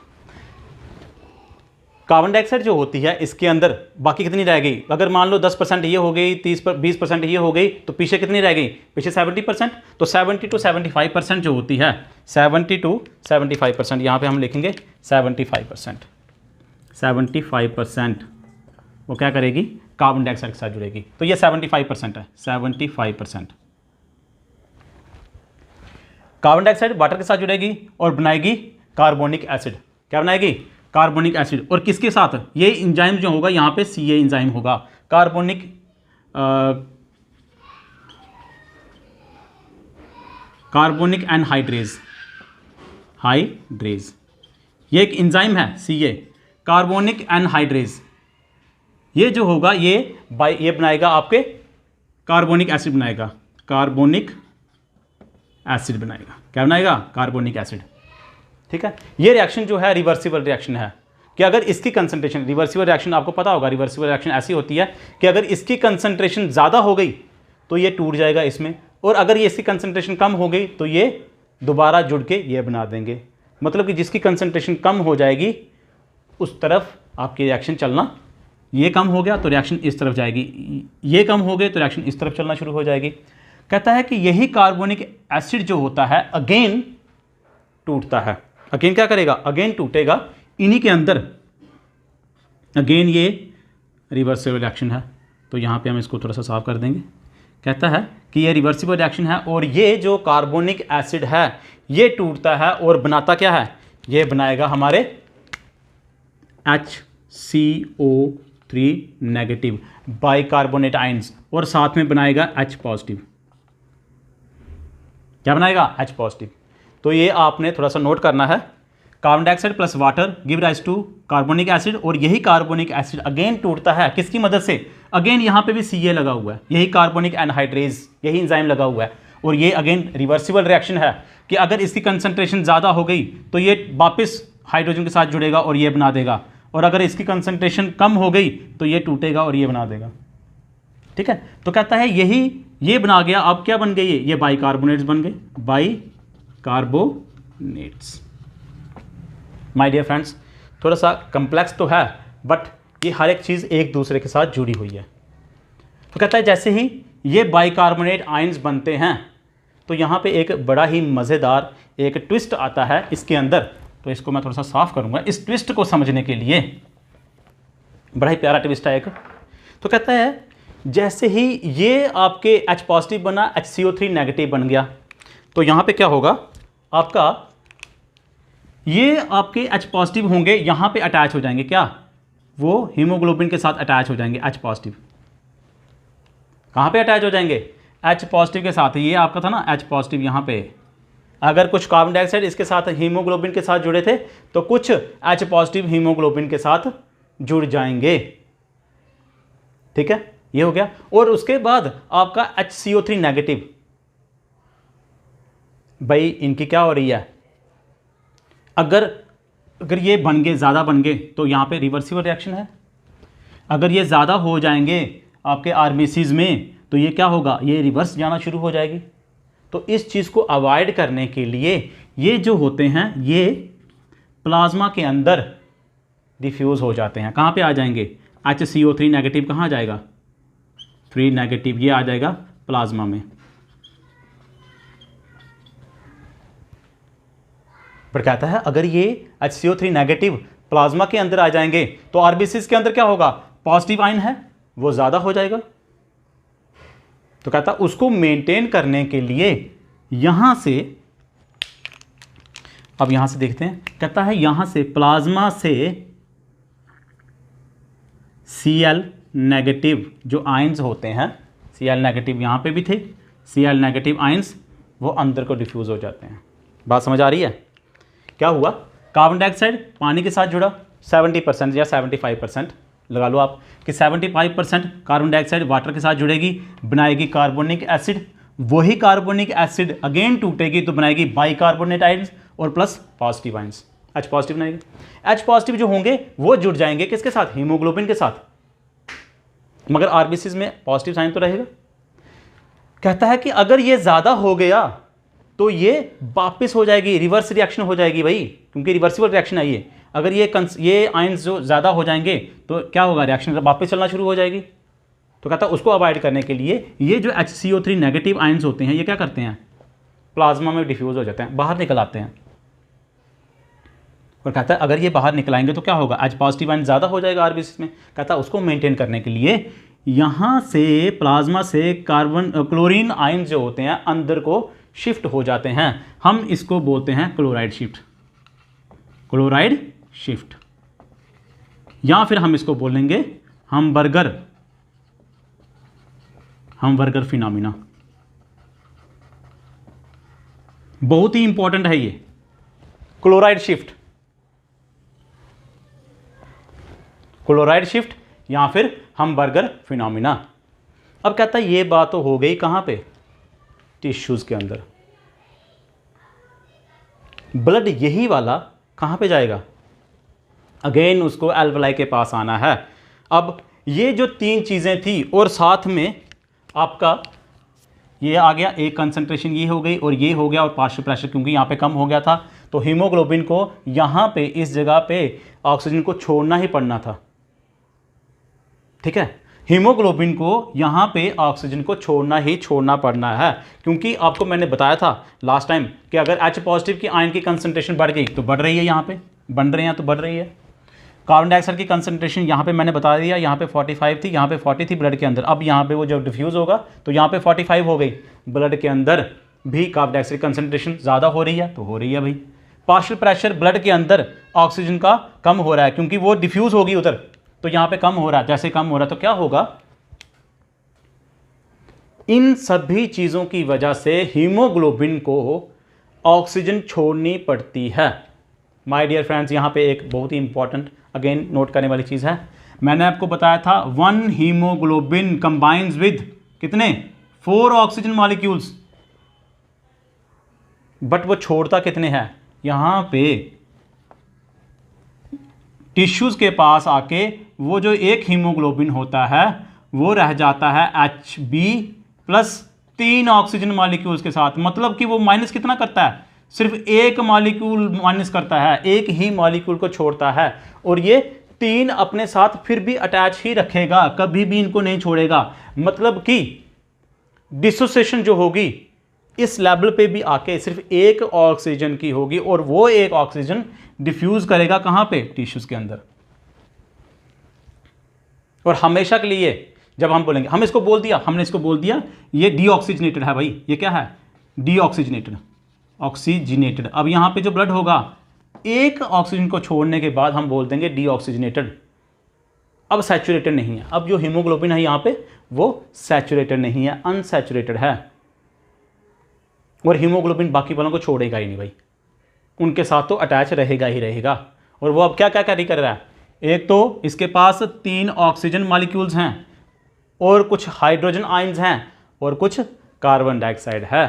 कार्बन डाइऑक्साइड जो होती है इसके अंदर बाकी कितनी रह गई? अगर मान लो 10% ये हो गई, 20% ये हो गई, तो पीछे कितनी रह गई? पीछे 70%। तो 70 to 75% जो होती है, 70 to 75%, यहाँ पे हम लिखेंगे 75% वो क्या करेगी? कार्बन डाइऑक्साइड के साथ जुड़ेगी। तो ये 75% है, 75%। कार्बन डाइऑक्साइड वाटर के साथ जुड़ेगी और बनाएगी कार्बोनिक एसिड। क्या बनाएगी? Carbonic acid. और किसके साथ? ये इंजाइम जो होगा यहाँ पे CA इंजाइम होगा, कार्बोनिक एनहाइड्रेज, ये एक इंजाइम है CA, कार्बोनिक एनहाइड्रेज। ये जो होगा ये बनाएगा आपके कार्बोनिक एसिड बनाएगा, क्या बनाएगा? कार्बोनिक एसिड, ठीक है। ये रिएक्शन जो है रिवर्सिबल रिएक्शन है कि अगर इसकी कंसंट्रेशन, रिवर्सिबल रिएक्शन आपको पता होगा, रिवर्सिबल रिएक्शन ऐसी होती है कि अगर इसकी कंसंट्रेशन ज़्यादा हो गई तो ये टूट जाएगा इसमें, और अगर ये इसकी कंसंट्रेशन कम हो गई तो ये दोबारा जुड़ के ये बना देंगे। मतलब कि जिसकी कंसंट्रेशन कम हो जाएगी उस तरफ आपकी रिएक्शन चलना, ये कम हो गया तो रिएक्शन इस तरफ जाएगी, ये कम हो गए तो रिएक्शन इस तरफ चलना शुरू हो जाएगी। कहता है कि यही कार्बोनिक एसिड जो होता है अगेन टूटता है। अगेन क्या करेगा? अगेन टूटेगा इन्हीं के अंदर। अगेन ये रिवर्सिबल रिएक्शन है, तो यहाँ पे हम इसको थोड़ा सा साफ कर देंगे। कहता है कि ये रिवर्सिबल रिएक्शन है और ये जो कार्बोनिक एसिड है ये टूटता है और बनाता क्या है? ये बनाएगा हमारे HCO3 नेगेटिव बाइकार्बोनेट आयंस, और साथ में बनाएगा H पॉजिटिव। क्या बनाएगा, H पॉजिटिव। तो ये आपने थोड़ा सा नोट करना है, carbon dioxide plus water give rise to carbonic acid, और यही कार्बोनिक एसिड अगेन टूटता है किसकी मदद से, अगेन यहाँ पे भी Ca लगा हुआ है, यही कार्बोनिक एनहाइड्रेज, यही एंजाइम लगा हुआ है, और ये अगेन रिवर्सिबल रिएक्शन है कि अगर इसकी कंसंट्रेशन ज़्यादा हो गई तो ये वापस हाइड्रोजन के साथ जुड़ेगा और ये बना देगा, और अगर इसकी कंसंट्रेशन कम हो गई तो ये टूटेगा और ये बना देगा। ठीक है, तो कहता है यही ये बना गया, अब क्या बन गए, ये बाइकार्बोनेट्स बन गए, बाइकार्बोनेट्स। माय डियर फ्रेंड्स, थोड़ा सा कम्प्लेक्स तो है, बट ये हर एक चीज़ एक दूसरे के साथ जुड़ी हुई है। तो कहता है जैसे ही ये बाइकार्बोनेट आयंस बनते हैं तो यहाँ पे एक बड़ा ही मज़ेदार एक ट्विस्ट आता है इसके अंदर, तो इसको मैं थोड़ा सा साफ करूँगा इस ट्विस्ट को समझने के लिए। बड़ा ही प्यारा ट्विस्ट है एक। तो कहता है जैसे ही ये आपके H पॉजिटिव बना, HCO3 नेगेटिव बन गया, तो यहाँ पे क्या होगा आपका, ये आपके H पॉजिटिव होंगे, यहाँ पे अटैच हो जाएंगे, क्या वो हीमोग्लोबिन के साथ अटैच हो जाएंगे। H पॉजिटिव कहाँ पे अटैच हो जाएंगे, H पॉजिटिव के साथ। ये आपका था ना H पॉजिटिव, यहाँ पे अगर कुछ कार्बन डाइऑक्साइड इसके साथ हीमोग्लोबिन के साथ जुड़े थे तो कुछ H पॉजिटिव हीमोग्लोबिन के साथ जुड़ जाएंगे। ठीक है, ये हो गया। और उसके बाद आपका HCO3 नेगेटिव, भाई इनकी क्या हो रही है, अगर ये बन गए, ज़्यादा बन गए, तो यहाँ पे रिवर्सिबल रिएक्शन है। अगर ये ज़्यादा हो जाएंगे आपके आरबीसीज में तो ये क्या होगा, ये रिवर्स जाना शुरू हो जाएगी। तो इस चीज़ को अवॉइड करने के लिए ये जो होते हैं ये प्लाज्मा के अंदर डिफ्यूज़ हो जाते हैं। कहाँ पे आ जाएंगे, HCO3 नेगेटिव कहाँ आ जाएगा, 3 नेगेटिव, ये आ जाएगा प्लाज्मा में। पर कहता है अगर ये HCO3 नेगेटिव प्लाज्मा के अंदर आ जाएंगे तो आरबीसीज के अंदर क्या होगा, पॉजिटिव आयन है वो ज़्यादा हो जाएगा। तो कहता है उसको मेंटेन करने के लिए यहां से, अब यहां से देखते हैं, कहता है यहां से प्लाज्मा से Cl नेगेटिव जो आयंस होते हैं, Cl नेगेटिव यहाँ पे भी थे, Cl नेगेटिव आयंस वो अंदर को डिफ्यूज़ हो जाते हैं। बात समझ आ रही है, क्या हुआ, कार्बन डाइऑक्साइड पानी के साथ जुड़ा 70% या 75% लगा लो आप कि 75% कार्बन डाइऑक्साइड वाटर के साथ जुड़ेगी, बनाएगी कार्बोनिक एसिड, वही कार्बोनिक एसिड अगेन टूटेगी तो बनाएगी बाइकार्बोनेट आयंस और plus positive ions, H positive बनाएगी। H पॉजिटिव जो होंगे वो जुड़ जाएंगे किसके साथ, हीमोग्लोबिन के साथ, मगर आरबीसीज में पॉजिटिव साइन तो रहेगा। कहता है कि अगर ये ज़्यादा हो गया तो ये वापस हो जाएगी, रिवर्स रिएक्शन हो जाएगी भाई, क्योंकि रिवर्सिबल रिएक्शन है ये। अगर ये आयंस जो ज़्यादा हो जाएंगे तो क्या होगा, रिएक्शन वापस चलना शुरू हो जाएगी। तो कहता है उसको अवॉइड करने के लिए ये जो HCO3 नेगेटिव आयंस होते हैं ये क्या करते हैं, प्लाज्मा में डिफ्यूज़ हो जाते हैं, बाहर निकल आते हैं। और कहता है अगर ये बाहर निकल आएंगे तो क्या होगा, H पॉजिटिव आयन ज़्यादा हो जाएगा आरबीसी में। कहता है उसको मेंटेन करने के लिए यहाँ से प्लाज्मा से क्लोरीन आयन जो होते हैं अंदर को शिफ्ट हो जाते हैं, हम इसको बोलते हैं क्लोराइड शिफ्ट, क्लोराइड शिफ्ट, या फिर हम इसको बोलेंगे हमबर्गर फिनोमिना। बहुत ही इंपॉर्टेंट है ये क्लोराइड शिफ्ट या फिर हमबर्गर फिनोमिना। अब कहता है ये बात तो हो गई कहां पे, टिश्यूज के अंदर। ब्लड यही वाला कहां पे जाएगा, अगेन उसको एल्वलाई के पास आना है। अब ये जो 3 चीज़ें थी और साथ में आपका ये आ गया, एक कंसंट्रेशन ये हो गई और ये हो गया, और पार्शियल प्रेशर क्योंकि यहाँ पे कम हो गया था तो हीमोग्लोबिन को यहाँ पे इस जगह पे ऑक्सीजन को छोड़ना ही पड़ना था। ठीक है, हीमोग्लोबिन को यहाँ पे ऑक्सीजन को छोड़ना पड़ना है, क्योंकि आपको मैंने बताया था लास्ट टाइम कि अगर H पॉजिटिव की आयन की कंसंट्रेशन बढ़ गई तो बढ़ रही है, यहाँ पे बन रहे हैं तो बढ़ रही है। कार्बन डाइऑक्साइड की कंसंट्रेशन यहाँ पे मैंने बता दिया, यहाँ पे 45 थी, यहाँ पे 40 थी ब्लड के अंदर, अब यहाँ पे वो जब डिफ्यूज़ होगा तो यहाँ पे 45 हो गई। ब्लड के अंदर भी कार्बन डाइऑक्साइड कंसंट्रेशन ज़्यादा हो रही है तो हो रही है भाई। पार्शियल प्रेशर ब्लड के अंदर ऑक्सीजन का कम हो रहा है क्योंकि वो डिफ्यूज़ होगी उधर, तो यहाँ पे कम हो रहा है। जैसे कम हो रहा है तो क्या होगा, इन सभी चीज़ों की वजह से हीमोग्लोबिन को ऑक्सीजन छोड़नी पड़ती है। माय डियर फ्रेंड्स, यहाँ पे एक बहुत ही इंपॉर्टेंट अगेन नोट करने वाली चीज़ है। मैंने आपको बताया था 1 हीमोग्लोबिन कंबाइंस विद कितने 4 ऑक्सीजन मॉलिक्यूल्स, बट वो छोड़ता कितने हैं। यहाँ पे टिश्यूज़ के पास आके वो जो एक हीमोग्लोबिन होता है वो रह जाता है Hb प्लस 3 ऑक्सीजन मॉलिक्यूल्स के साथ। मतलब कि वो माइनस कितना करता है, सिर्फ एक मॉलिक्यूल माइनस करता है, एक ही मॉलिक्यूल को छोड़ता है, और ये 3 अपने साथ फिर भी अटैच ही रखेगा, कभी भी इनको नहीं छोड़ेगा। मतलब कि डिसोसिएशन जो होगी इस लेवल पे भी आके सिर्फ एक ऑक्सीजन की होगी, और वो एक ऑक्सीजन डिफ्यूज करेगा कहाँ पे, टिश्यूज के अंदर। और हमेशा के लिए जब हम बोलेंगे, हम इसको बोल दिया, हमने इसको बोल दिया ये डीऑक्सीजनेटेड है भाई, ये क्या है, डीऑक्सीजनेटेड, ऑक्सीजनेटेड। अब यहाँ पे जो ब्लड होगा एक ऑक्सीजन को छोड़ने के बाद हम बोल देंगे डीऑक्सीजनेटेड। अब सैचुरेटेड नहीं है, अब जो हीमोग्लोबिन है यहाँ पे वो सैचुरेटेड नहीं है, अनसैचुरेटेड है। और हीमोग्लोबिन बाकी वालों को छोड़ेगा ही नहीं भाई, उनके साथ तो अटैच रहेगा ही रहेगा। और वो अब क्या क्या कैरी कर रहा है, एक तो इसके पास 3 ऑक्सीजन मॉलिक्यूल्स हैं, और कुछ हाइड्रोजन आयंस हैं, और कुछ कार्बन डाइऑक्साइड है।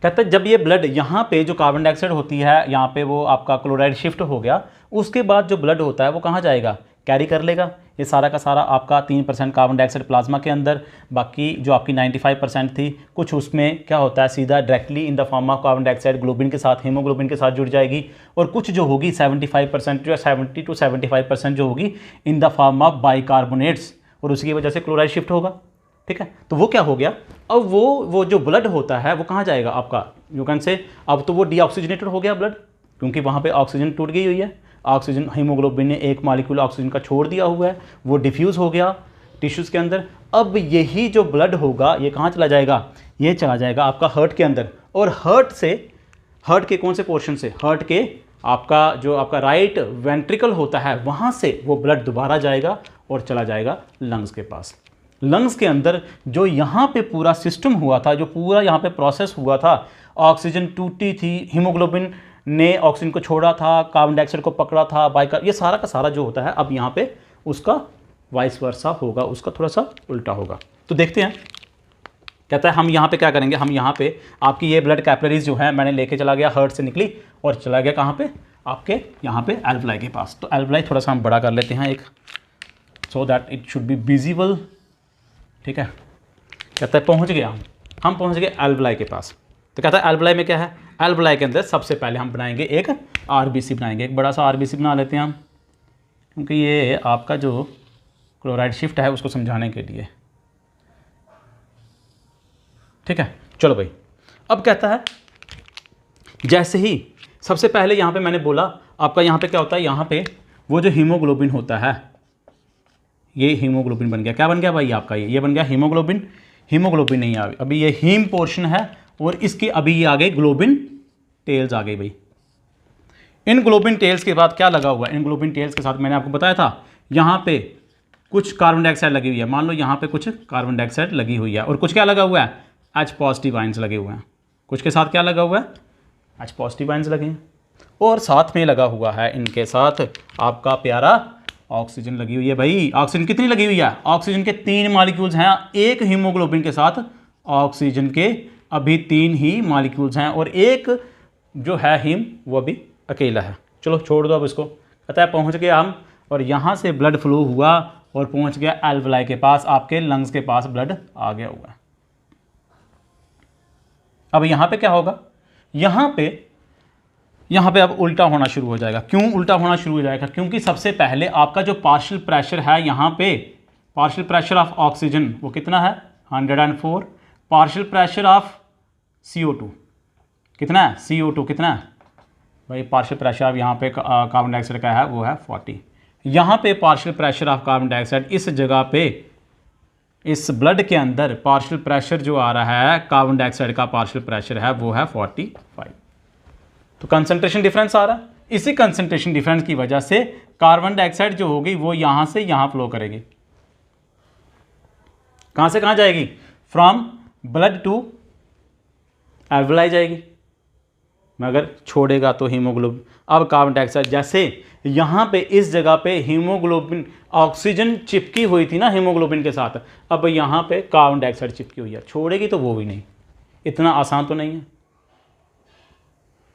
कहते हैं जब ये ब्लड यहाँ पे जो कार्बन डाइऑक्साइड होती है यहाँ पे वो आपका क्लोराइड शिफ्ट हो गया, उसके बाद जो ब्लड होता है वो कहाँ जाएगा, कैरी कर लेगा ये सारा का सारा आपका 3% कार्बन डाइऑक्साइड प्लाज्मा के अंदर, बाकी जो आपकी 95% थी कुछ उसमें क्या होता है सीधा directly in the form of carbon dioxide globin के साथ, हीमोग्लोबिन के साथ जुड़ जाएगी, और कुछ जो होगी 75% या 70 to 75% जो होगी in the form of bicarbonates, और उसकी वजह से क्लोराइड शिफ्ट होगा। ठीक है, तो वो क्या हो गया, अब वो जो ब्लड होता है वो कहाँ जाएगा आपका, यू कैन से अब तो वो डीऑक्सीजनेटेड हो गया ब्लड, क्योंकि वहाँ पे ऑक्सीजन टूट गई हुई है, ऑक्सीजन हीमोग्लोबिन ने एक मॉलिक्यूल ऑक्सीजन का छोड़ दिया हुआ है, वो डिफ्यूज़ हो गया टिश्यूज़ के अंदर। अब यही जो ब्लड होगा ये कहाँ चला जाएगा, ये चला जाएगा आपका हार्ट के अंदर, और हार्ट के कौन से पोर्शन से, हार्ट के आपका जो आपका राइट वेंट्रिकल होता है वहाँ से वो ब्लड दोबारा जाएगा और चला जाएगा लंग्स के पास। लंग्स के अंदर जो यहाँ पे पूरा सिस्टम हुआ था, जो पूरा यहाँ पे प्रोसेस हुआ था, ऑक्सीजन टूटी थी, हीमोग्लोबिन ने ऑक्सीजन को छोड़ा था, कार्बन डाइऑक्साइड को पकड़ा था, ये सारा का सारा जो होता है अब यहाँ पे उसका वाइस वर्सा होगा, उसका थोड़ा सा उल्टा होगा। तो देखते हैं, कहता है हम यहाँ पे क्या करेंगे, हम यहाँ पे आपकी ये ब्लड कैपिलरीज जो है मैंने लेके चला गया, हार्ट से निकली और चला गया कहाँ पे, आपके यहाँ पे एल्वलाई के पास। तो एल्वलाई थोड़ा सा हम बड़ा कर लेते हैं एक, so that it should be visible. ठीक है, कहता है पहुँच गया, हम पहुँच गए एल्वलाई के पास। तो कहता है एल्वलाई में क्या है, एल्वलाई के अंदर सबसे पहले हम बनाएंगे एक आरबीसी बनाएंगे, एक बड़ा सा आरबीसी बना लेते हैं हम, क्योंकि ये आपका जो क्लोराइड शिफ्ट है उसको समझाने के लिए। ठीक है, चलो भाई। अब कहता है जैसे ही सबसे पहले यहाँ पे मैंने बोला आपका यहाँ पे क्या होता है, यहाँ पे वो जो हीमोग्लोबिन होता है, ये हीमोग्लोबिन बन गया, क्या बन गया भाई आपका, ये बन गया हीमोग्लोबिन। हीमोग्लोबिन नहीं आ, अभी ये हीम पोर्शन है, और इसके अभी ये आ गए ग्लोबिन टेल्स आ गई भाई। इन ग्लोबिन टेल्स के बाद क्या लगा हुआ है, इन ग्लोबिन टेल्स के साथ मैंने आपको बताया था यहाँ पे कुछ कार्बन डाइऑक्साइड लगी हुई है, मान लो यहाँ पे कुछ कार्बन डाइऑक्साइड लगी हुई है, और कुछ क्या लगा हुआ है, H पॉजिटिव आयंस लगे हुए हैं, कुछ के साथ क्या लगा हुआ है, H पॉजिटिव आयंस लगे हैं, और साथ में लगा हुआ है इनके साथ आपका प्यारा ऑक्सीजन लगी हुई है भाई। ऑक्सीजन कितनी लगी हुई है, ऑक्सीजन के 3 मॉलिक्यूल्स हैं, एक हीमोग्लोबिन के साथ ऑक्सीजन के अभी 3 ही मॉलिक्यूल्स हैं, और एक जो है हीम वो अभी अकेला है। चलो छोड़ दो अब इसको। कहता है पहुंच गए हम, और यहाँ से ब्लड फ्लो हुआ और पहुंच गया एल्वलाई के पास, आपके लंग्स के पास ब्लड आ गया हुआ है। अब यहाँ पे क्या होगा, यहाँ पे अब उल्टा होना शुरू हो जाएगा। क्यों उल्टा होना शुरू हो जाएगा, क्योंकि सबसे पहले आपका जो पार्शियल प्रेशर है यहाँ पे, पार्शियल प्रेशर ऑफ ऑक्सीजन वो कितना है 104, पार्शियल प्रेशर ऑफ CO2 कितना है, CO2 कितना है भाई, पार्शियल प्रेशर ऑफ यहाँ पे कार्बन डाइऑक्साइड का है वो है 40। यहाँ पे partial pressure of carbon dioxide इस जगह पे इस ब्लड के अंदर पार्शियल प्रेशर जो आ रहा है कार्बन डाइऑक्साइड का पार्शियल प्रेशर है वो है 45। तो कंसंट्रेशन डिफरेंस आ रहा है, इसी कंसंट्रेशन डिफरेंस की वजह से कार्बन डाइऑक्साइड जो होगी वो यहाँ से यहाँ फ्लो करेगी। कहाँ से कहाँ जाएगी, फ्रॉम ब्लड टू एल्वलाई जाएगी, मगर छोड़ेगा तो हीमोग्लोबिन। अब कार्बन डाइऑक्साइड, जैसे यहाँ पे इस जगह पे हीमोग्लोबिन, ऑक्सीजन चिपकी हुई थी ना हीमोग्लोबिन के साथ, अब यहाँ पे कार्बन डाइऑक्साइड चिपकी हुई है, छोड़ेगी तो वो भी नहीं। इतना आसान तो नहीं है,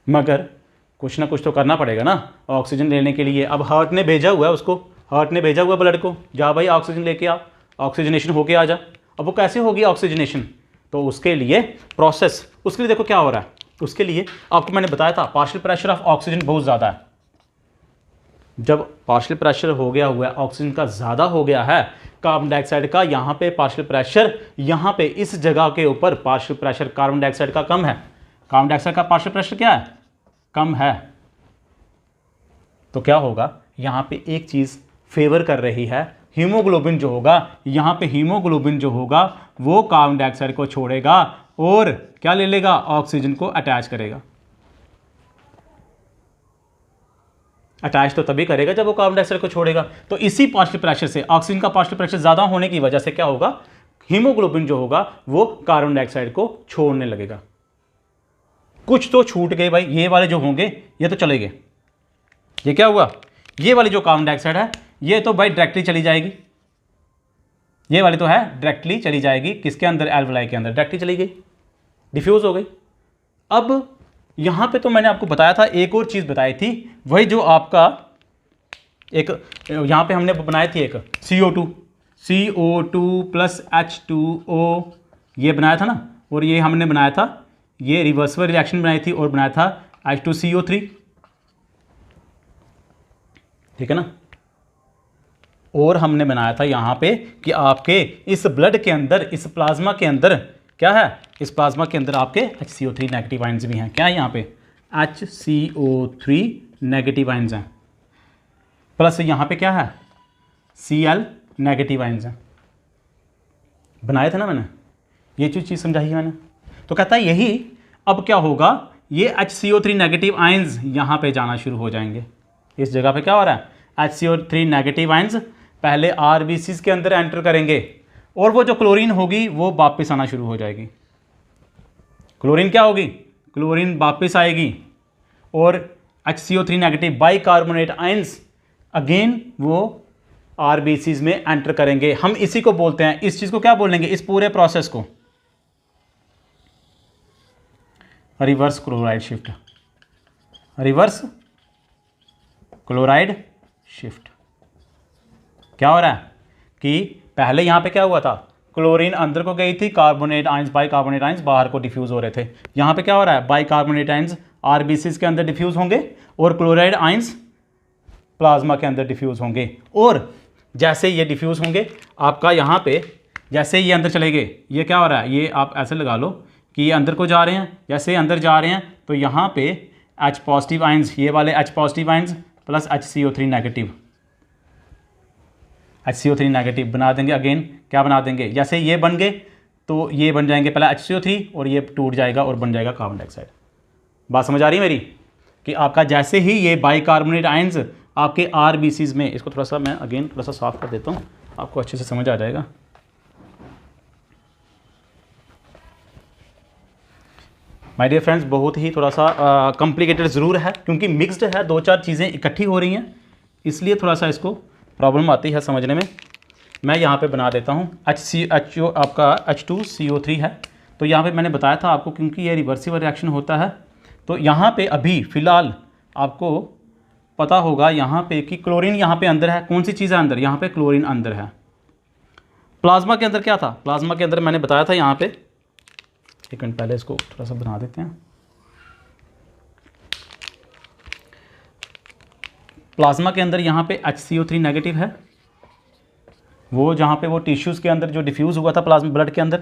मगर कुछ ना कुछ तो करना पड़ेगा ना ऑक्सीजन लेने के लिए। अब हार्ट ने भेजा हुआ है उसको, हार्ट ने भेजा हुआ ब्लड को, जा भाई ऑक्सीजन लेके आ, ऑक्सीजनेशन होके आ जा। अब वो कैसे होगी ऑक्सीजनेशन, तो उसके लिए प्रोसेस, उसके लिए देखो क्या हो रहा है। उसके लिए आपको मैंने बताया था पार्शियल प्रेशर ऑफ ऑक्सीजन बहुत ज़्यादा है। जब पार्शियल प्रेशर हो गया हुआ है, ऑक्सीजन का ज़्यादा हो गया है, कार्बन डाइऑक्साइड का यहाँ पे पार्शियल प्रेशर, यहाँ पे इस जगह के ऊपर पार्शियल प्रेशर कार्बन डाइऑक्साइड का कम है। कार्बन डाइऑक्साइड का पार्शियल प्रेशर क्या है, कम है। तो क्या होगा, यहाँ पे एक चीज़ फेवर कर रही है, हीमोग्लोबिन जो होगा, यहाँ पे हीमोग्लोबिन जो होगा वो कार्बन डाइऑक्साइड को छोड़ेगा और क्या ले लेगा, ऑक्सीजन को अटैच करेगा। अटैच तो तभी करेगा जब वो कार्बन डाइऑक्साइड को छोड़ेगा। तो इसी पार्शियल प्रेशर से, ऑक्सीजन का पार्शियल प्रेशर ज़्यादा होने की वजह से क्या होगा, हीमोग्लोबिन जो होगा वो कार्बन डाइऑक्साइड को छोड़ने लगेगा। कुछ तो छूट गए भाई, ये वाले जो होंगे ये तो चले गए। ये क्या हुआ, ये वाली जो कार्बन डाइऑक्साइड है ये तो भाई डायरेक्टली चली जाएगी, ये वाली तो है डायरेक्टली चली जाएगी, किसके अंदर, एल्वलाई के अंदर डायरेक्टली चली गई, डिफ्यूज हो गई। अब यहाँ पे तो मैंने आपको बताया था, एक और चीज़ बताई थी, वही जो आपका एक यहाँ पे हमने बनाई थी एक CO2 प्लस H2O, ये बनाया था ना, और ये हमने बनाया था, ये रिवर्सिबल रिएक्शन बनाई थी और बनाया था H2CO3, ठीक है ना। और हमने बनाया था यहाँ पे कि आपके इस ब्लड के अंदर, इस प्लाज्मा के अंदर क्या है, इस प्लाज्मा के अंदर आपके HCO3 नेगेटिव आयंस भी हैं। क्या है यहाँ पे, HCO3 नेगेटिव आयंस हैं, प्लस यहाँ पे क्या है, Cl नेगेटिव आयंस हैं। बनाए थे ना मैंने, ये चीज़ समझाई है मैंने। तो कहता है यही, अब क्या होगा, ये HCO3 नेगेटिव आयंस यहाँ पे जाना शुरू हो जाएंगे। इस जगह पे क्या हो रहा है, HCO3 नेगेटिव आयंस पहले RBCs के अंदर एंटर करेंगे और वो जो क्लोरीन होगी वो वापस आना शुरू हो जाएगी। क्लोरीन क्या होगी, क्लोरीन वापस आएगी और HCO3 negative bicarbonate ions again वो RBCs में एंटर करेंगे। हम इसी को बोलते हैं, इस चीज़ को क्या बोलेंगे, इस पूरे प्रोसेस को reverse chloride shift, reverse chloride shift. क्या हो रहा है कि पहले यहाँ पे क्या हुआ था, क्लोरीन अंदर को गई थी, कार्बोनेट आयंस, बाइकार्बोनेट आयंस बाहर को डिफ्यूज हो रहे थे। यहाँ पे क्या हो रहा है, बाइकार्बोनेट आयंस RBCs के अंदर डिफ्यूज होंगे और क्लोराइड आयंस प्लाज्मा के अंदर डिफ्यूज होंगे। और जैसे ये डिफ्यूज होंगे, आपका यहाँ पे जैसे ये अंदर चले गए, ये क्या हो रहा है, ये आप ऐसे लगा लो कि ये अंदर को जा रहे हैं, जैसे अंदर जा रहे हैं तो यहाँ पे H पॉजिटिव आयंस, ये वाले H positive ions plus HCO3 negative, HCO3 negative बना देंगे। अगेन क्या बना देंगे, जैसे ये बन गए तो ये बन जाएंगे पहले HCO3 और ये टूट जाएगा और बन जाएगा कार्बन डाइऑक्साइड। बात समझ आ रही है मेरी, कि आपका जैसे ही ये बाइकार्बोनेट आयंस आपके RBCs में, इसको थोड़ा सा मैं अगेन थोड़ा सा साफ कर देता हूँ, आपको अच्छे से समझ आ जाएगा। माय डियर फ्रेंड्स, बहुत ही थोड़ा सा कॉम्प्लिकेटेड ज़रूर है, क्योंकि मिक्स्ड है, दो चार चीज़ें इकट्ठी हो रही हैं, इसलिए थोड़ा सा इसको प्रॉब्लम आती है समझने में। मैं यहाँ पे बना देता हूँ HCO आपका H2CO3 है। तो यहाँ पे मैंने बताया था आपको, क्योंकि ये रिवर्सिबल रिएक्शन होता है, तो यहाँ पे अभी फ़िलहाल आपको पता होगा यहाँ पे कि क्लोरीन यहाँ पे अंदर है। कौन सी चीज़ है अंदर, यहाँ पे क्लोरीन अंदर है। प्लाज्मा के अंदर क्या था, प्लाज्मा के अंदर मैंने बताया था यहाँ पे, एक मिनट पहले इसको थोड़ा सा बना देते हैं। प्लाज्मा के अंदर यहाँ पे HCO3 नेगेटिव है, वो जहाँ पे वो टिश्यूज़ के अंदर जो डिफ्यूज़ हुआ था प्लाज्मा, ब्लड के अंदर,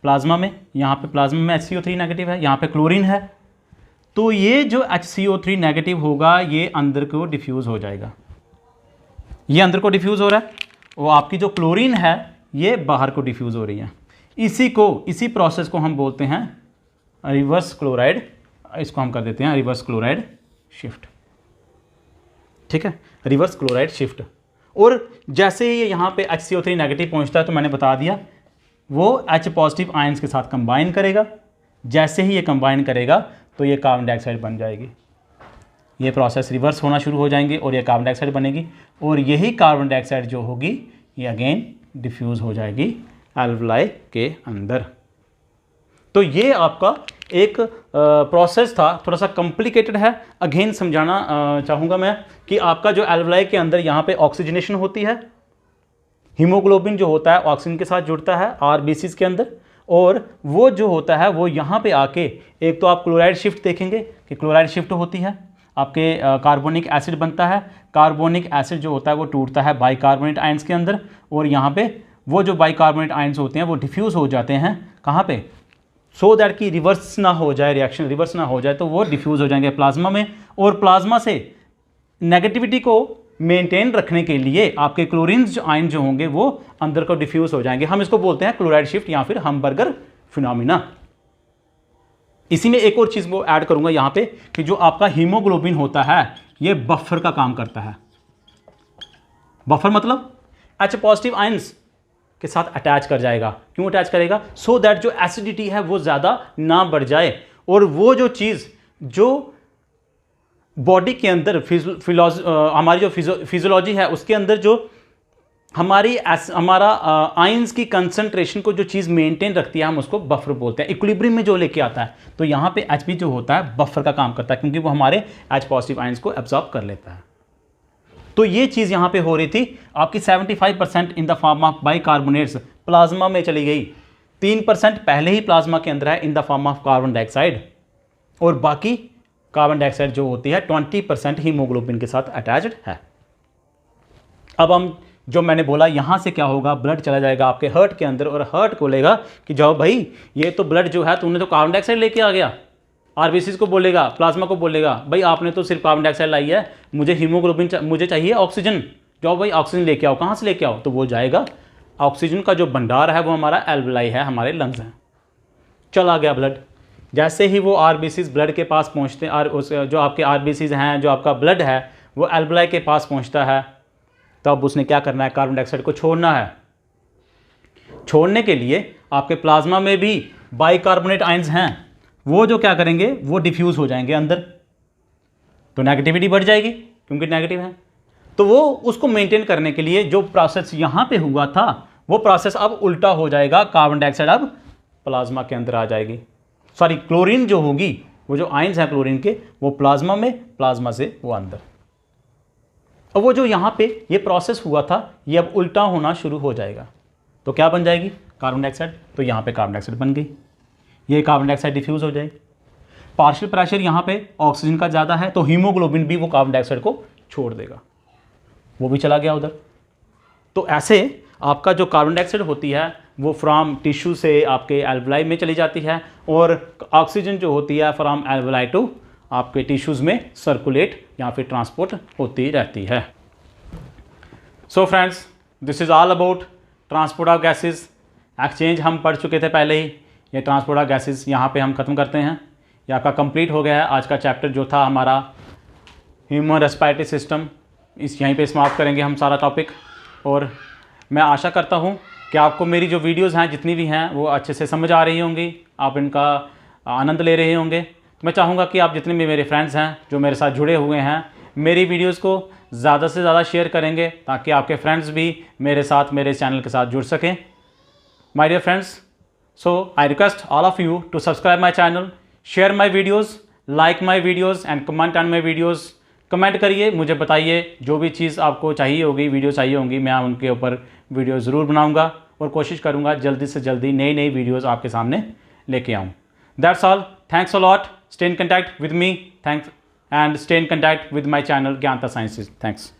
प्लाज्मा में, यहाँ पे प्लाज्मा में HCO3 नेगेटिव है, यहाँ पे क्लोरीन है। तो ये जो HCO3 नेगेटिव होगा ये अंदर को डिफ्यूज़ हो जाएगा, ये अंदर को डिफ्यूज़ हो रहा है, वो आपकी जो क्लोरीन है ये बाहर को डिफ्यूज़ हो रही है। इसी प्रोसेस को हम बोलते हैं रिवर्स क्लोराइड, इसको हम कर देते हैं रिवर्स क्लोराइड शिफ्ट, ठीक है, रिवर्स क्लोराइड शिफ्ट। और जैसे ही यहाँ पे HCO3 नेगेटिव पहुँचता है तो मैंने बता दिया वो H पॉजिटिव आयंस के साथ कंबाइन करेगा। जैसे ही ये कंबाइन करेगा तो ये कार्बन डाइऑक्साइड बन जाएगी। ये प्रोसेस रिवर्स होना शुरू हो जाएंगे और ये कार्बन डाइऑक्साइड बनेगी, और यही कार्बन डाइऑक्साइड जो होगी ये अगेन डिफ्यूज़ हो जाएगी एल्वलाई के अंदर। तो ये आपका एक प्रोसेस था, थोड़ा सा कॉम्प्लिकेटेड है। अगेन समझाना चाहूँगा मैं कि आपका जो एल्वलाई के अंदर यहाँ पे ऑक्सीजनेशन होती है, हीमोग्लोबिन जो होता है ऑक्सीजन के साथ जुड़ता है आरबीसीज के अंदर, और वो जो होता है वो यहाँ पे आके एक तो आप क्लोराइड शिफ्ट देखेंगे कि क्लोराइड शिफ्ट होती है, आपके कार्बोनिक एसिड बनता है। कार्बोनिक एसिड जो होता है वो टूटता है बाइकार्बोनेट आयंस के अंदर, और यहाँ पे वो जो बाइकार्बोनेट आयंस होते हैं वो डिफ्यूज़ हो जाते हैं कहाँ पे, सो दैट कि रिवर्स ना हो जाए, रिएक्शन रिवर्स ना हो जाए, तो वो डिफ्यूज़ हो जाएंगे प्लाज्मा में। और प्लाज्मा से नेगेटिविटी को मेंटेन रखने के लिए आपके क्लोरीन आयन जो होंगे वो अंदर को डिफ्यूज़ हो जाएंगे। हम इसको बोलते हैं क्लोराइड शिफ्ट या फिर हमबर्गर फिनोमिना। इसी में एक और चीज़ वो ऐड करूंगा यहाँ पे कि जो आपका हीमोग्लोबिन होता है ये बफर का काम करता है। बफर मतलब H पॉजिटिव आयंस के साथ अटैच कर जाएगा। क्यों अटैच करेगा? सो दैट जो एसिडिटी है वो ज़्यादा ना बढ़ जाए, और वो जो चीज़ जो बॉडी के अंदर हमारी जो फिजियोलॉजी है उसके अंदर जो हमारा आयंस की कंसंट्रेशन को जो चीज़ मेंटेन रखती है हम उसको बफर बोलते हैं, इक्विलिब्रियम में जो लेके आता है। तो यहाँ पे Hb जो होता है बफर का काम करता है, क्योंकि वो हमारे H पॉजिटिव आयंस को एब्जॉर्ब कर लेता है। तो ये चीज़ यहाँ पे हो रही थी आपकी 75% in the form of bicarbonates plasma में चली गई, 3% पहले ही प्लाज्मा के अंदर है in the form of carbon dioxide, और बाकी कार्बन डाइऑक्साइड जो होती है 20% हीमोग्लोबिन के साथ अटैच्ड है। अब हम जो मैंने बोला यहाँ से क्या होगा, ब्लड चला जाएगा आपके हर्ट के अंदर, और हर्ट बोलेगा कि जाओ भाई ये तो ब्लड जो है तूने तो कार्बन डाइऑक्साइड लेके आ गया। आरबीसीज को बोलेगा, प्लाज्मा को बोलेगा भाई आपने तो सिर्फ कार्बन डाइऑक्साइड लाई है, मुझे हीमोग्लोबिन मुझे चाहिए ऑक्सीजन, जाओ भाई ऑक्सीजन लेके आओ। कहाँ से लेके आओ? तो वो जाएगा, ऑक्सीजन का जो भंडार है वो हमारा एल्वलाई है, हमारे लंग्स हैं। चला गया ब्लड। जैसे ही वो आरबीसीज ब्लड के पास पहुँचते हैं, उस जो आपके आरबीसीज हैं, जो आपका ब्लड है वो एल्वलाई के पास पहुँचता है, तब उसने क्या करना है, कार्बन डाइऑक्साइड को छोड़ना है। छोड़ने के लिए आपके प्लाज्मा में भी बाइकार्बोनेट आयंस हैं, वो जो क्या करेंगे वो डिफ्यूज़ हो जाएंगे अंदर, तो नेगेटिविटी बढ़ जाएगी क्योंकि नेगेटिव है। तो वो उसको मेंटेन करने के लिए जो प्रोसेस यहाँ पे हुआ था वो प्रोसेस अब उल्टा हो जाएगा, कार्बन डाइऑक्साइड अब प्लाज्मा के अंदर आ जाएगी। सॉरी, क्लोरीन जो होगी, वो जो आयंस हैं क्लोरीन के वो प्लाज्मा में, प्लाज्मा से वो अंदर। अब वो जो यहाँ पे ये प्रोसेस हुआ था ये अब उल्टा होना शुरू हो जाएगा, तो क्या बन जाएगी, कार्बन डाइऑक्साइड। तो यहाँ पे कार्बन डाइऑक्साइड बन गई, ये कार्बन डाइऑक्साइड डिफ्यूज़ हो जाएगी। पार्शियल प्रेशर यहाँ पे ऑक्सीजन का ज़्यादा है तो हीमोग्लोबिन भी वो कार्बन डाइऑक्साइड को छोड़ देगा, वो भी चला गया उधर। तो ऐसे आपका जो कार्बन डाइऑक्साइड होती है वो फ्रॉम टिश्यू से आपके एल्वलाई में चली जाती है, और ऑक्सीजन जो होती है फ्रॉम एल्वलाई टू आपके टिश्यूज़ में सर्कुलेट या फिर ट्रांसपोर्ट होती रहती है। So friends, this is all about transport of gases. Exchange हम पढ़ चुके थे पहले ही, ये ट्रांसपोर्ट ऑफ गैसेस यहाँ पे हम ख़त्म करते हैं। ये आपका कंप्लीट हो गया है आज का चैप्टर जो था हमारा ह्यूमन रेस्पिरेटरी सिस्टम। इस यहीं पे समाप्त करेंगे हम सारा टॉपिक, और मैं आशा करता हूँ कि आपको मेरी जो वीडियोज़ हैं जितनी भी हैं वो अच्छे से समझ आ रही होंगी, आप इनका आनंद ले रहे होंगे। मैं चाहूँगा कि आप जितने भी मेरे फ्रेंड्स हैं जो मेरे साथ जुड़े हुए हैं, मेरी वीडियोज़ को ज़्यादा से ज़्यादा शेयर करेंगे ताकि आपके फ्रेंड्स भी मेरे साथ, मेरे चैनल के साथ जुड़ सकें। My dear friends, so I request all of you to subscribe my channel, share my videos, like my videos and comment on my videos। Comment करिए, मुझे बताइए जो भी चीज़ आपको चाहिए होगी, वीडियो चाहिए होंगी, मैं उनके ऊपर वीडियो ज़रूर बनाऊंगा और कोशिश करूंगा जल्दी से जल्दी नई नई वीडियोस आपके सामने लेके आऊँ। That's all, thanks a lot, stay in contact with me, thanks and stay in contact with my channel Gyanta sciences. Thanks.